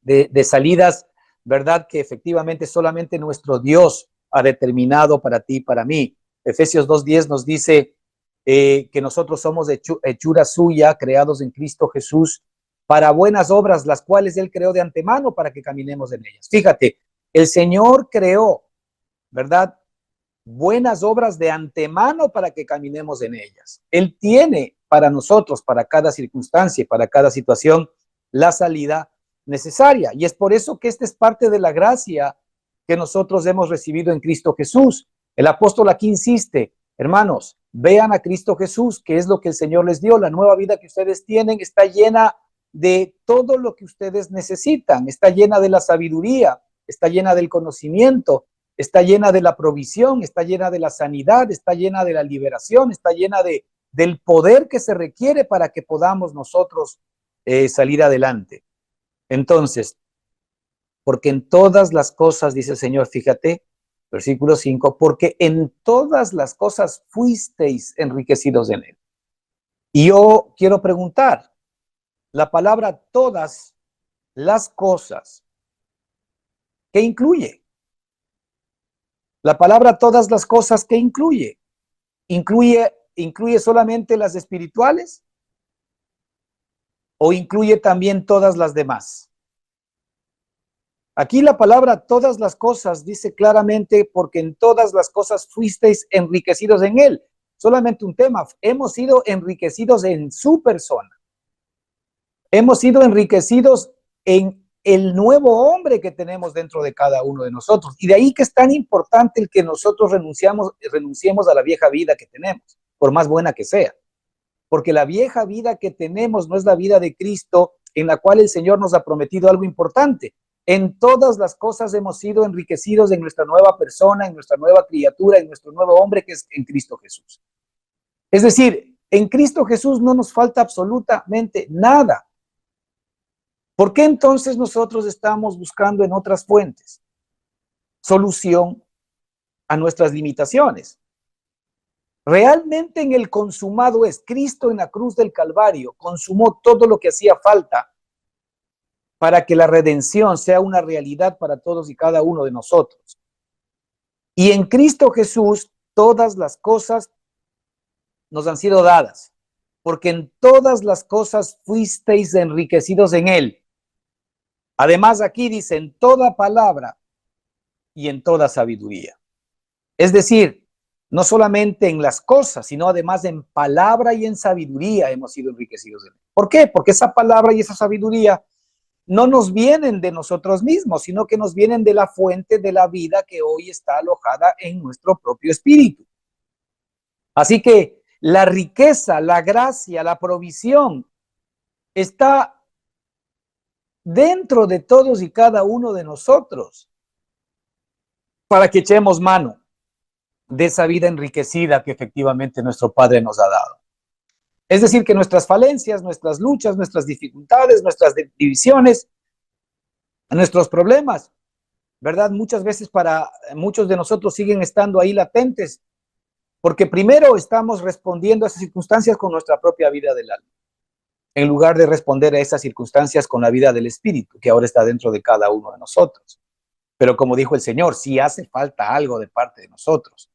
de salidas, ¿verdad? Que efectivamente solamente nuestro Dios ha determinado para ti y para mí. Efesios 2:10 nos dice que nosotros somos hechura suya, creados en Cristo Jesús, para buenas obras, las cuales Él creó de antemano para que caminemos en ellas. Fíjate, el Señor creó, ¿verdad? Buenas obras de antemano para que caminemos en ellas. Él tiene para nosotros, para cada circunstancia, para cada situación, la salida necesaria. Y es por eso que esta es parte de la gracia que nosotros hemos recibido en Cristo Jesús. El apóstol aquí insiste, hermanos, vean a Cristo Jesús, que es lo que el Señor les dio. La nueva vida que ustedes tienen está llena de todo lo que ustedes necesitan, está llena de la sabiduría, está llena del conocimiento, está llena de la provisión, está llena de la sanidad, está llena de la liberación, está llena del poder que se requiere para que podamos nosotros salir adelante. Entonces, porque en todas las cosas, dice el Señor, fíjate, versículo 5, porque en todas las cosas fuisteis enriquecidos en Él. Y yo quiero preguntar, la palabra todas las cosas, ¿qué incluye? La palabra todas las cosas, ¿qué incluye? ¿Incluye solamente las espirituales? ¿O incluye también todas las demás? Aquí la palabra todas las cosas dice claramente, porque en todas las cosas fuisteis enriquecidos en Él. Solamente un tema, hemos sido enriquecidos en su persona. Hemos sido enriquecidos en el nuevo hombre que tenemos dentro de cada uno de nosotros. Y de ahí que es tan importante el que nosotros renunciemos a la vieja vida que tenemos, por más buena que sea. Porque la vieja vida que tenemos no es la vida de Cristo, en la cual el Señor nos ha prometido algo importante. En todas las cosas hemos sido enriquecidos en nuestra nueva persona, en nuestra nueva criatura, en nuestro nuevo hombre que es en Cristo Jesús. Es decir, en Cristo Jesús no nos falta absolutamente nada. ¿Por qué entonces nosotros estamos buscando en otras fuentes solución a nuestras limitaciones? Realmente en el consumado es Cristo en la cruz del Calvario, consumó todo lo que hacía falta para que la redención sea una realidad para todos y cada uno de nosotros. Y en Cristo Jesús todas las cosas nos han sido dadas, porque en todas las cosas fuisteis enriquecidos en Él. Además aquí dice en toda palabra y en toda sabiduría. Es decir, no solamente en las cosas, sino además en palabra y en sabiduría hemos sido enriquecidos en Él. ¿Por qué? Porque esa palabra y esa sabiduría no nos vienen de nosotros mismos, sino que nos vienen de la fuente de la vida que hoy está alojada en nuestro propio espíritu. Así que la riqueza, la gracia, la provisión está dentro de todos y cada uno de nosotros, para que echemos mano de esa vida enriquecida que efectivamente nuestro Padre nos ha dado. Es decir, que nuestras falencias, nuestras luchas, nuestras dificultades, nuestras divisiones, nuestros problemas, ¿verdad? Muchas veces para muchos de nosotros siguen estando ahí latentes, porque primero estamos respondiendo a esas circunstancias con nuestra propia vida del alma, en lugar de responder a esas circunstancias con la vida del Espíritu, que ahora está dentro de cada uno de nosotros. Pero como dijo el Señor, si hace falta algo de parte de nosotros,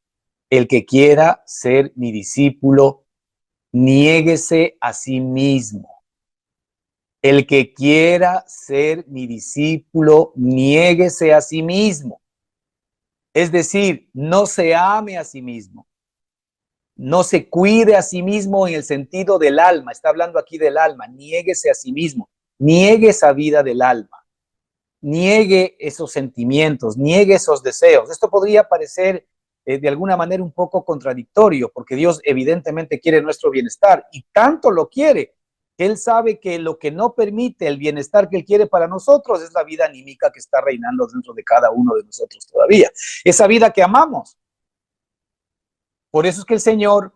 el que quiera ser mi discípulo, niéguese a sí mismo. El que quiera ser mi discípulo, niéguese a sí mismo. Es decir, no se ame a sí mismo, no se cuide a sí mismo en el sentido del alma. Está hablando aquí del alma. Niéguese a sí mismo, niegue esa vida del alma, niegue esos sentimientos, niegue esos deseos. Esto podría parecer de alguna manera un poco contradictorio, porque Dios evidentemente quiere nuestro bienestar y tanto lo quiere que Él sabe que lo que no permite el bienestar que Él quiere para nosotros es la vida anímica que está reinando dentro de cada uno de nosotros todavía. Esa vida que amamos. Por eso es que el Señor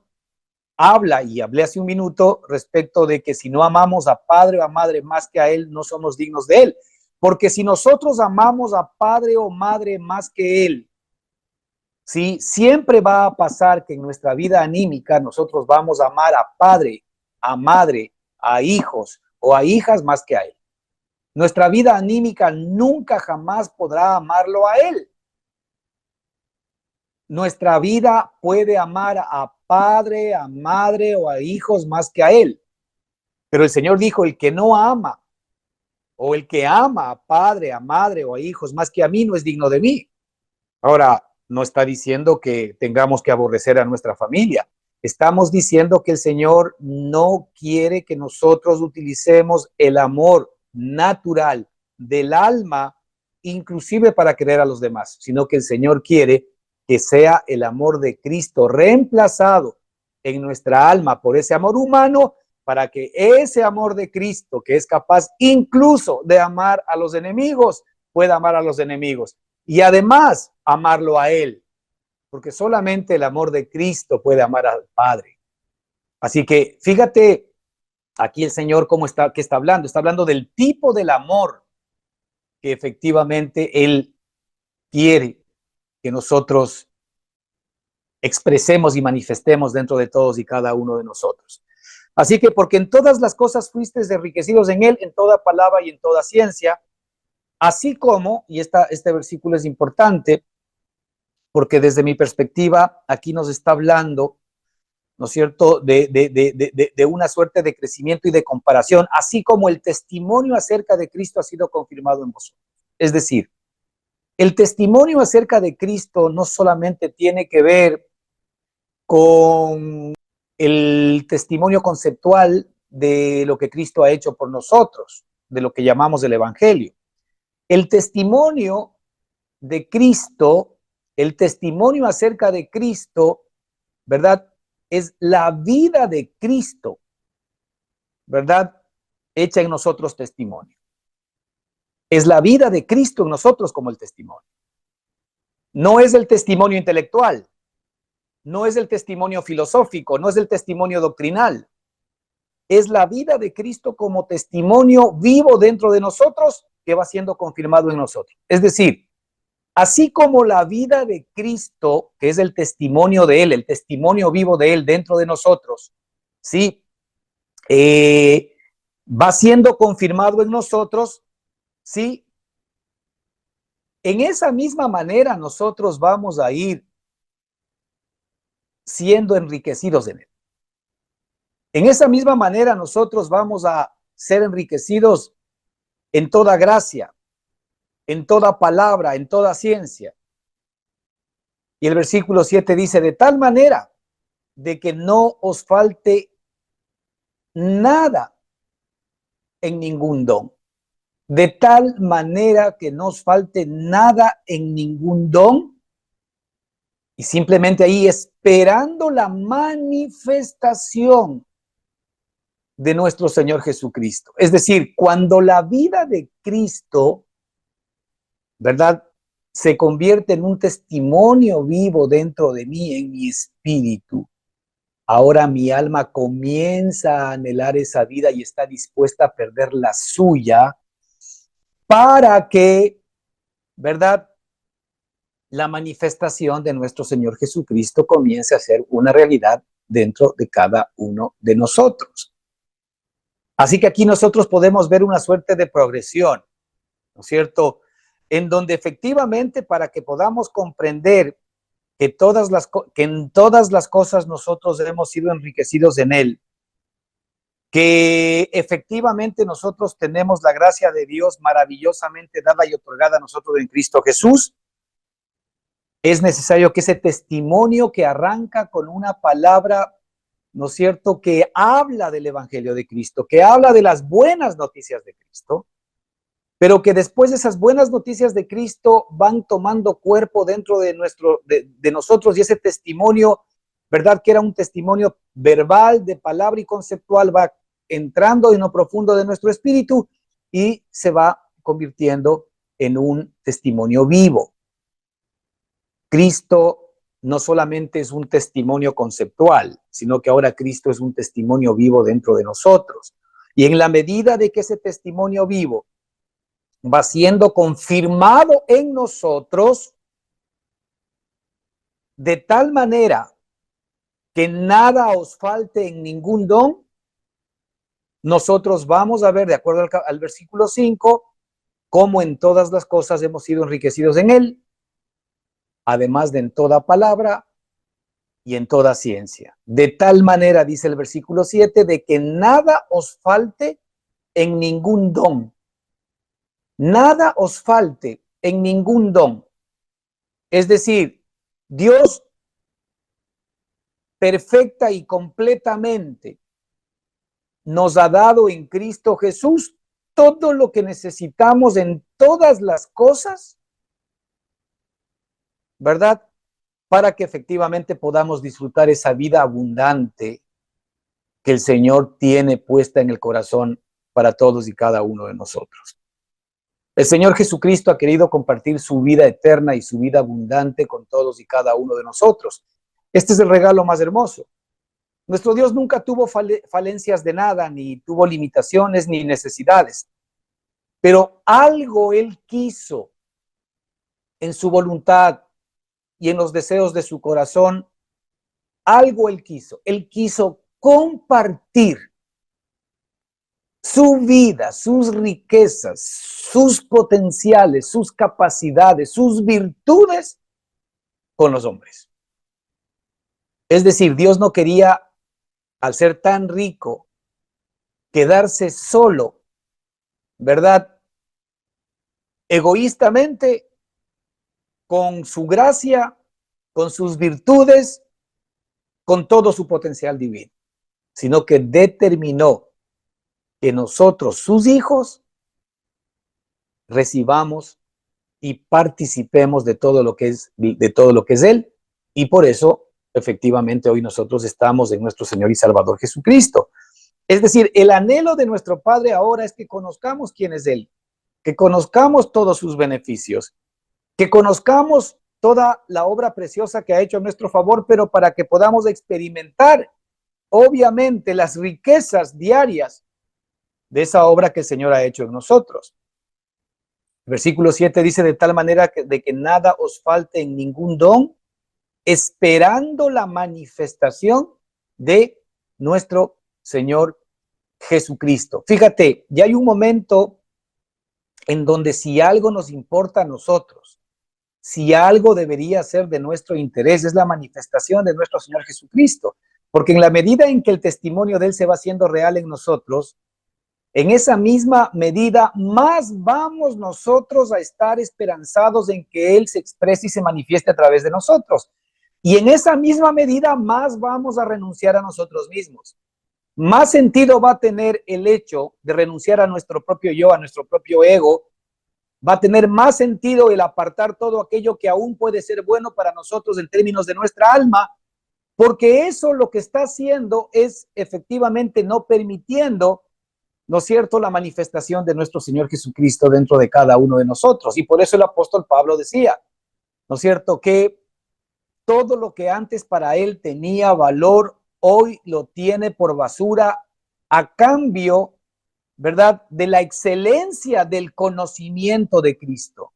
habla, y hablé hace un minuto, respecto de que si no amamos a padre o a madre más que a Él, no somos dignos de Él. Porque si nosotros amamos a padre o madre más que Él, ¿sí? Siempre va a pasar que en nuestra vida anímica nosotros vamos a amar a padre, a madre, a hijos o a hijas más que a Él. Nuestra vida anímica nunca jamás podrá amarlo a Él. Nuestra vida puede amar a padre, a madre o a hijos más que a Él. Pero el Señor dijo, el que no ama o el que ama a padre, a madre o a hijos más que a mí no es digno de mí. Ahora, no está diciendo que tengamos que aborrecer a nuestra familia. Estamos diciendo que el Señor no quiere que nosotros utilicemos el amor natural del alma, inclusive para querer a los demás, sino que el Señor quiere que sea el amor de Cristo reemplazado en nuestra alma por ese amor humano, para que ese amor de Cristo, que es capaz incluso de amar a los enemigos, pueda amar a los enemigos y además amarlo a Él, porque solamente el amor de Cristo puede amar al Padre. Así que fíjate aquí el Señor cómo está, qué está hablando del tipo del amor que efectivamente Él quiere que nosotros expresemos y manifestemos dentro de todos y cada uno de nosotros. Así que porque en todas las cosas fuisteis enriquecidos en Él, en toda palabra y en toda ciencia, así como, y este versículo es importante, porque desde mi perspectiva aquí nos está hablando, ¿no es cierto?, de una suerte de crecimiento y de comparación, así como el testimonio acerca de Cristo ha sido confirmado en vosotros. Es decir, el testimonio acerca de Cristo no solamente tiene que ver con el testimonio conceptual de lo que Cristo ha hecho por nosotros, de lo que llamamos el Evangelio. El testimonio de Cristo, el testimonio acerca de Cristo, ¿verdad? Es la vida de Cristo, ¿verdad? Hecha en nosotros testimonio. Es la vida de Cristo en nosotros como el testimonio. No es el testimonio intelectual, no es el testimonio filosófico, no es el testimonio doctrinal. Es la vida de Cristo como testimonio vivo dentro de nosotros que va siendo confirmado en nosotros. Es decir, así como la vida de Cristo, que es el testimonio de Él, el testimonio vivo de Él dentro de nosotros, ¿sí? Va siendo confirmado en nosotros, ¿sí? En esa misma manera nosotros vamos a ir siendo enriquecidos en Él. En esa misma manera nosotros vamos a ser enriquecidos en toda gracia, en toda palabra, en toda ciencia. Y el versículo 7 dice, de tal manera de que no os falte nada en ningún don. De tal manera que no os falte nada en ningún don. Y simplemente ahí esperando la manifestación de nuestro Señor Jesucristo. Es decir, cuando la vida de Cristo, ¿verdad?, se convierte en un testimonio vivo dentro de mí, en mi espíritu, ahora mi alma comienza a anhelar esa vida y está dispuesta a perder la suya para que, ¿verdad?, la manifestación de nuestro Señor Jesucristo comience a ser una realidad dentro de cada uno de nosotros. Así que aquí nosotros podemos ver una suerte de progresión, ¿no es cierto?, en donde efectivamente, para que podamos comprender que en todas las cosas nosotros hemos sido enriquecidos en Él, que efectivamente nosotros tenemos la gracia de Dios maravillosamente dada y otorgada a nosotros en Cristo Jesús, es necesario que ese testimonio que arranca con una palabra, ¿no es cierto?, que habla del Evangelio de Cristo, que habla de las buenas noticias de Cristo, pero que después de esas buenas noticias de Cristo van tomando cuerpo dentro de nosotros, y ese testimonio, ¿verdad?, que era un testimonio verbal, de palabra y conceptual, va entrando en lo profundo de nuestro espíritu y se va convirtiendo en un testimonio vivo. Cristo no solamente es un testimonio conceptual, sino que ahora Cristo es un testimonio vivo dentro de nosotros. Y en la medida de que ese testimonio vivo va siendo confirmado en nosotros, de tal manera que nada os falte en ningún don, nosotros vamos a ver, de acuerdo al versículo 5, cómo en todas las cosas hemos sido enriquecidos en Él, además de en toda palabra y en toda ciencia. De tal manera, dice el versículo 7, de que nada os falte en ningún don. Nada os falte en ningún don. Es decir, Dios perfecta y completamente nos ha dado en Cristo Jesús todo lo que necesitamos en todas las cosas, ¿verdad?, para que efectivamente podamos disfrutar esa vida abundante que el Señor tiene puesta en el corazón para todos y cada uno de nosotros. El Señor Jesucristo ha querido compartir su vida eterna y su vida abundante con todos y cada uno de nosotros. Este es el regalo más hermoso. Nuestro Dios nunca tuvo falencias de nada, ni tuvo limitaciones, ni necesidades. Pero algo Él quiso en su voluntad y en los deseos de su corazón. Algo Él quiso. Él quiso compartir su vida, sus riquezas, sus potenciales, sus capacidades, sus virtudes con los hombres. Es decir, Dios no quería, al ser tan rico, quedarse solo, ¿verdad?, egoístamente, con su gracia, con sus virtudes, con todo su potencial divino, sino que determinó que nosotros, sus hijos, recibamos y participemos de todo lo que es Él, y por eso efectivamente hoy nosotros estamos en nuestro Señor y Salvador Jesucristo. Es decir, el anhelo de nuestro Padre ahora es que conozcamos quién es Él, que conozcamos todos sus beneficios, que conozcamos toda la obra preciosa que ha hecho a nuestro favor, pero para que podamos experimentar, obviamente, las riquezas diarias de esa obra que el Señor ha hecho en nosotros. Versículo 7 dice, de tal manera de que nada os falte en ningún don, esperando la manifestación de nuestro Señor Jesucristo. Fíjate, ya hay un momento en donde si algo nos importa a nosotros, si algo debería ser de nuestro interés, es la manifestación de nuestro Señor Jesucristo. Porque en la medida en que el testimonio de Él se va haciendo real en nosotros, en esa misma medida, más vamos nosotros a estar esperanzados en que Él se exprese y se manifieste a través de nosotros. Y en esa misma medida, más vamos a renunciar a nosotros mismos. Más sentido va a tener el hecho de renunciar a nuestro propio yo, a nuestro propio ego. Va a tener más sentido el apartar todo aquello que aún puede ser bueno para nosotros en términos de nuestra alma, porque eso lo que está haciendo es efectivamente no permitiendo, ¿no es cierto?, la manifestación de nuestro Señor Jesucristo dentro de cada uno de nosotros. Y por eso el apóstol Pablo decía, ¿no es cierto?, que todo lo que antes para él tenía valor, hoy lo tiene por basura a cambio, ¿verdad?, de la excelencia del conocimiento de Cristo.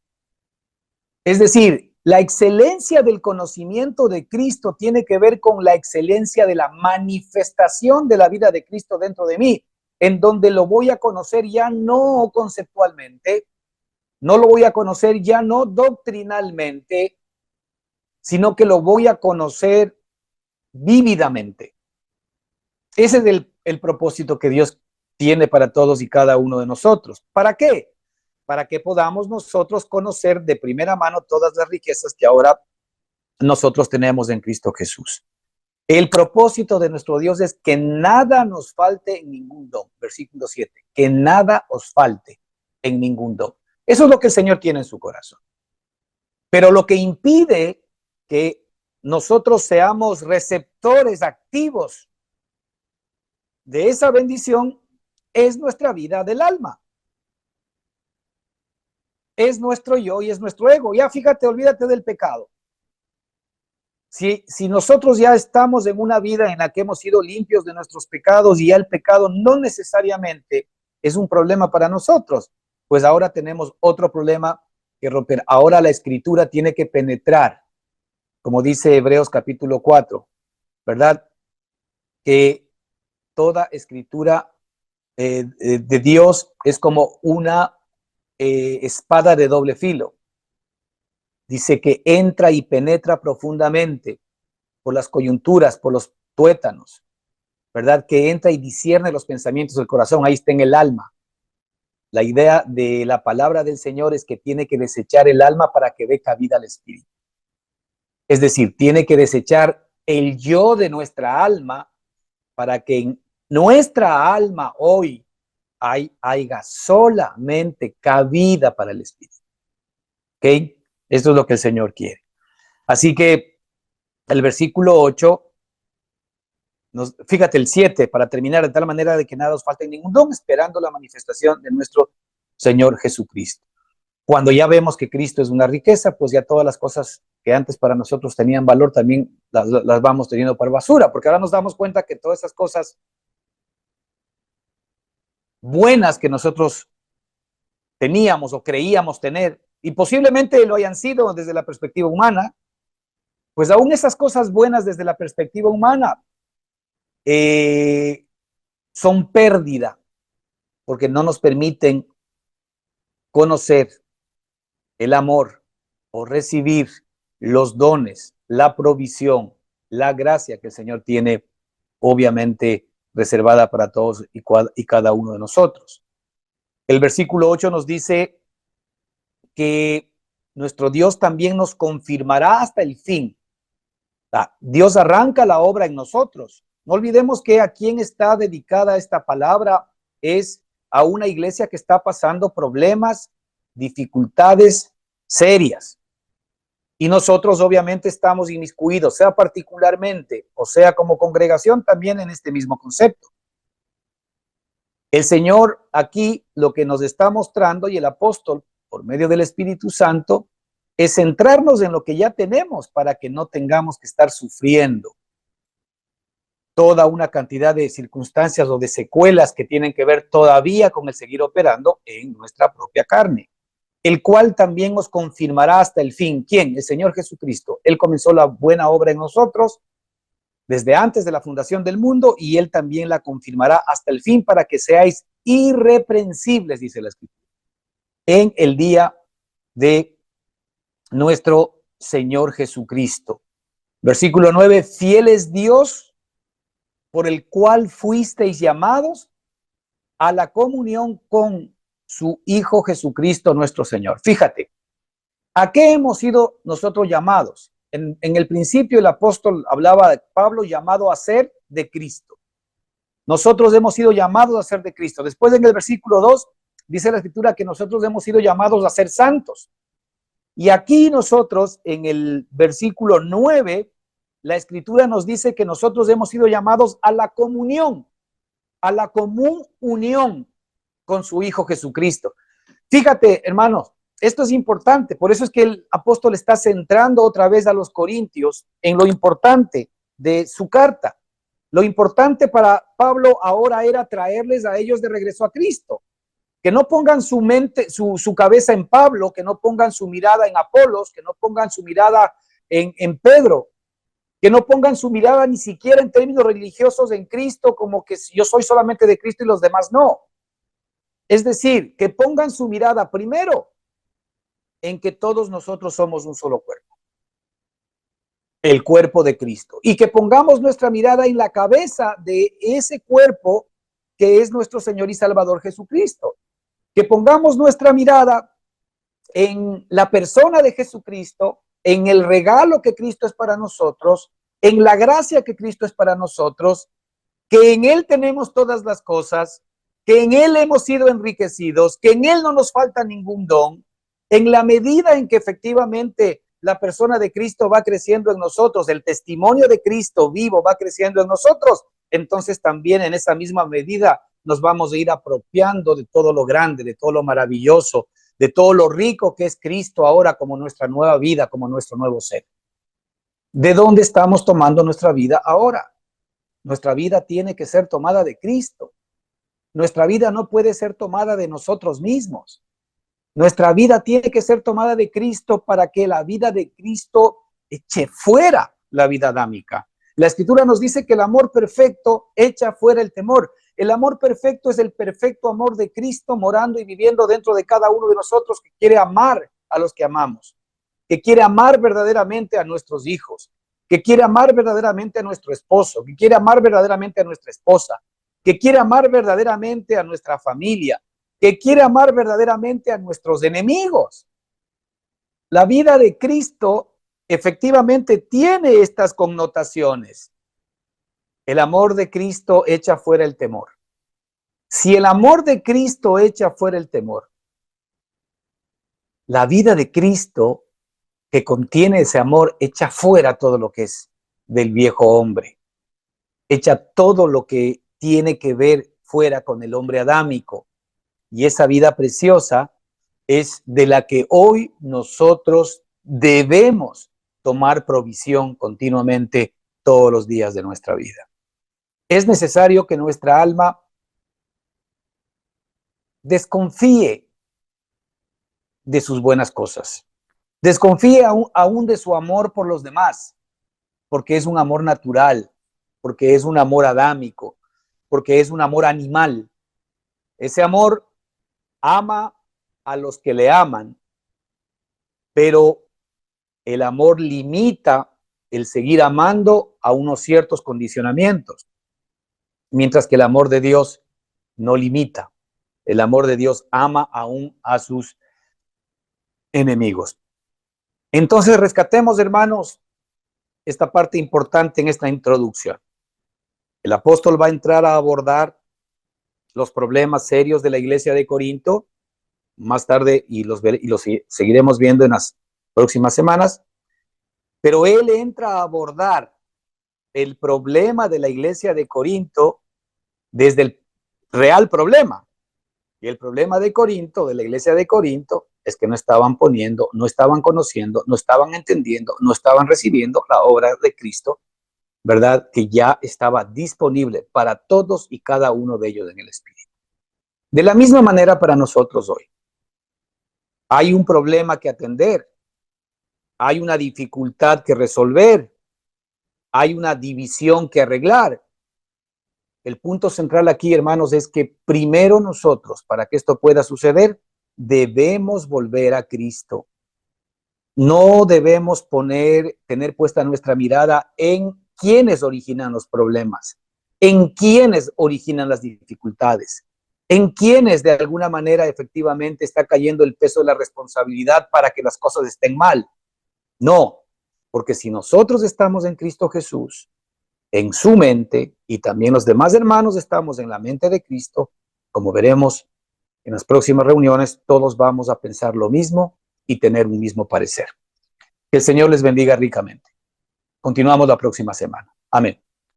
Es decir, la excelencia del conocimiento de Cristo tiene que ver con la excelencia de la manifestación de la vida de Cristo dentro de mí, en donde lo voy a conocer ya no conceptualmente, no lo voy a conocer ya no doctrinalmente, sino que lo voy a conocer vívidamente. Ese es el propósito que Dios tiene para todos y cada uno de nosotros. ¿Para qué? Para que podamos nosotros conocer de primera mano todas las riquezas que ahora nosotros tenemos en Cristo Jesús. El propósito de nuestro Dios es que nada nos falte en ningún don. Versículo 7, que nada os falte en ningún don. Eso es lo que el Señor tiene en su corazón. Pero lo que impide que nosotros seamos receptores activos de esa bendición es nuestra vida del alma. Es nuestro yo y es nuestro ego. Ya fíjate, olvídate del pecado. Si nosotros ya estamos en una vida en la que hemos sido limpios de nuestros pecados y ya el pecado no necesariamente es un problema para nosotros, pues ahora tenemos otro problema que romper. Ahora la escritura tiene que penetrar, como dice Hebreos capítulo 4, ¿verdad? Que toda escritura de Dios es como una espada de doble filo. Dice que entra y penetra profundamente por las coyunturas, por los tuétanos, ¿verdad? Que entra y discierne los pensamientos del corazón, ahí está en el alma. La idea de la palabra del Señor es que tiene que desechar el alma para que dé cabida al espíritu. Es decir, tiene que desechar el yo de nuestra alma para que en nuestra alma hoy haya solamente cabida para el espíritu. ¿Ok? Esto es lo que el Señor quiere. Así que el versículo 8, fíjate el 7, para terminar, de tal manera de que nada os falte en ningún don, esperando la manifestación de nuestro Señor Jesucristo. Cuando ya vemos que Cristo es una riqueza, pues ya todas las cosas que antes para nosotros tenían valor también las vamos teniendo por basura, porque ahora nos damos cuenta que todas esas cosas buenas que nosotros teníamos o creíamos tener, y posiblemente lo hayan sido desde la perspectiva humana, pues aún esas cosas buenas desde la perspectiva humana son pérdida, porque no nos permiten conocer el amor o recibir los dones, la provisión, la gracia que el Señor tiene, obviamente, reservada para todos y cada uno de nosotros. El versículo 8 nos dice que nuestro Dios también nos confirmará hasta el fin. Dios arranca la obra en nosotros. No olvidemos que a quien está dedicada esta palabra es a una iglesia que está pasando problemas, dificultades serias. Y nosotros obviamente estamos inmiscuidos, sea particularmente o sea como congregación, también en este mismo concepto. El Señor aquí lo que nos está mostrando, y el apóstol por medio del Espíritu Santo, es centrarnos en lo que ya tenemos para que no tengamos que estar sufriendo toda una cantidad de circunstancias o de secuelas que tienen que ver todavía con el seguir operando en nuestra propia carne, el cual también nos confirmará hasta el fin. ¿Quién? El Señor Jesucristo. Él comenzó la buena obra en nosotros desde antes de la fundación del mundo y Él también la confirmará hasta el fin para que seáis irreprensibles, dice la Escritura, en el día de nuestro Señor Jesucristo. Versículo 9, fiel es Dios por el cual fuisteis llamados a la comunión con su Hijo Jesucristo nuestro Señor. Fíjate, ¿a qué hemos sido nosotros llamados? En el principio el apóstol hablaba de Pablo llamado a ser de Cristo. Nosotros hemos sido llamados a ser de Cristo. Después en el versículo 2 dice la Escritura que nosotros hemos sido llamados a ser santos. Y aquí nosotros en el versículo 9, la Escritura nos dice que nosotros hemos sido llamados a la comunión, a la común unión con su Hijo Jesucristo. Fíjate, hermanos, esto es importante, por eso es que el apóstol está centrando otra vez a los corintios en lo importante de su carta. Lo importante para Pablo ahora era traerles a ellos de regreso a Cristo. Que no pongan su mente, su cabeza en Pablo, que no pongan su mirada en Apolos, que no pongan su mirada en Pedro, que no pongan su mirada ni siquiera en términos religiosos en Cristo, como que yo soy solamente de Cristo y los demás no. Es decir, que pongan su mirada primero en que todos nosotros somos un solo cuerpo, el cuerpo de Cristo, y que pongamos nuestra mirada en la cabeza de ese cuerpo que es nuestro Señor y Salvador Jesucristo. Que pongamos nuestra mirada en la persona de Jesucristo, en el regalo que Cristo es para nosotros, en la gracia que Cristo es para nosotros, que en Él tenemos todas las cosas, que en Él hemos sido enriquecidos, que en Él no nos falta ningún don, en la medida en que efectivamente la persona de Cristo va creciendo en nosotros, el testimonio de Cristo vivo va creciendo en nosotros, entonces también en esa misma medida nos vamos a ir apropiando de todo lo grande, de todo lo maravilloso, de todo lo rico que es Cristo ahora como nuestra nueva vida, como nuestro nuevo ser. ¿De dónde estamos tomando nuestra vida ahora? Nuestra vida tiene que ser tomada de Cristo. Nuestra vida no puede ser tomada de nosotros mismos. Nuestra vida tiene que ser tomada de Cristo para que la vida de Cristo eche fuera la vida adámica. La Escritura nos dice que el amor perfecto echa fuera el temor. El amor perfecto es el perfecto amor de Cristo morando y viviendo dentro de cada uno de nosotros, que quiere amar a los que amamos, que quiere amar verdaderamente a nuestros hijos, que quiere amar verdaderamente a nuestro esposo, que quiere amar verdaderamente a nuestra esposa, que quiere amar verdaderamente a nuestra familia, que quiere amar verdaderamente a nuestros enemigos. La vida de Cristo efectivamente tiene estas connotaciones. El amor de Cristo echa fuera el temor. Si el amor de Cristo echa fuera el temor, la vida de Cristo que contiene ese amor echa fuera todo lo que es del viejo hombre, echa todo lo que tiene que ver fuera con el hombre adámico. Y esa vida preciosa es de la que hoy nosotros debemos tomar provisión continuamente todos los días de nuestra vida. Es necesario que nuestra alma desconfíe de sus buenas cosas, desconfíe aún de su amor por los demás, porque es un amor natural, porque es un amor adámico, porque es un amor animal. Ese amor ama a los que le aman, pero el amor limita el seguir amando a unos ciertos condicionamientos, mientras que el amor de Dios no limita. El amor de Dios ama aún a sus enemigos. Entonces, rescatemos, hermanos, esta parte importante en esta introducción. El apóstol va a entrar a abordar los problemas serios de la iglesia de Corinto más tarde y los seguiremos viendo en las próximas semanas, pero él entra a abordar el problema de la iglesia de Corinto desde el real problema. Y el problema de Corinto, de la iglesia de Corinto, es que no estaban poniendo, no estaban conociendo, no estaban entendiendo, no estaban recibiendo la obra de Cristo, ¿verdad? Que ya estaba disponible para todos y cada uno de ellos en el Espíritu. De la misma manera para nosotros hoy. Hay un problema que atender, hay una dificultad que resolver, hay una división que arreglar. El punto central aquí, hermanos, es que primero nosotros, para que esto pueda suceder, debemos volver a Cristo. No debemos tener puesta nuestra mirada en quienes originan los problemas, en quienes originan las dificultades, en quienes de alguna manera efectivamente está cayendo el peso de la responsabilidad para que las cosas estén mal. No, porque si nosotros estamos en Cristo Jesús, en su mente, y también los demás hermanos estamos en la mente de Cristo, como veremos en las próximas reuniones, todos vamos a pensar lo mismo y tener un mismo parecer. Que el Señor les bendiga ricamente. Continuamos la próxima semana. Amén.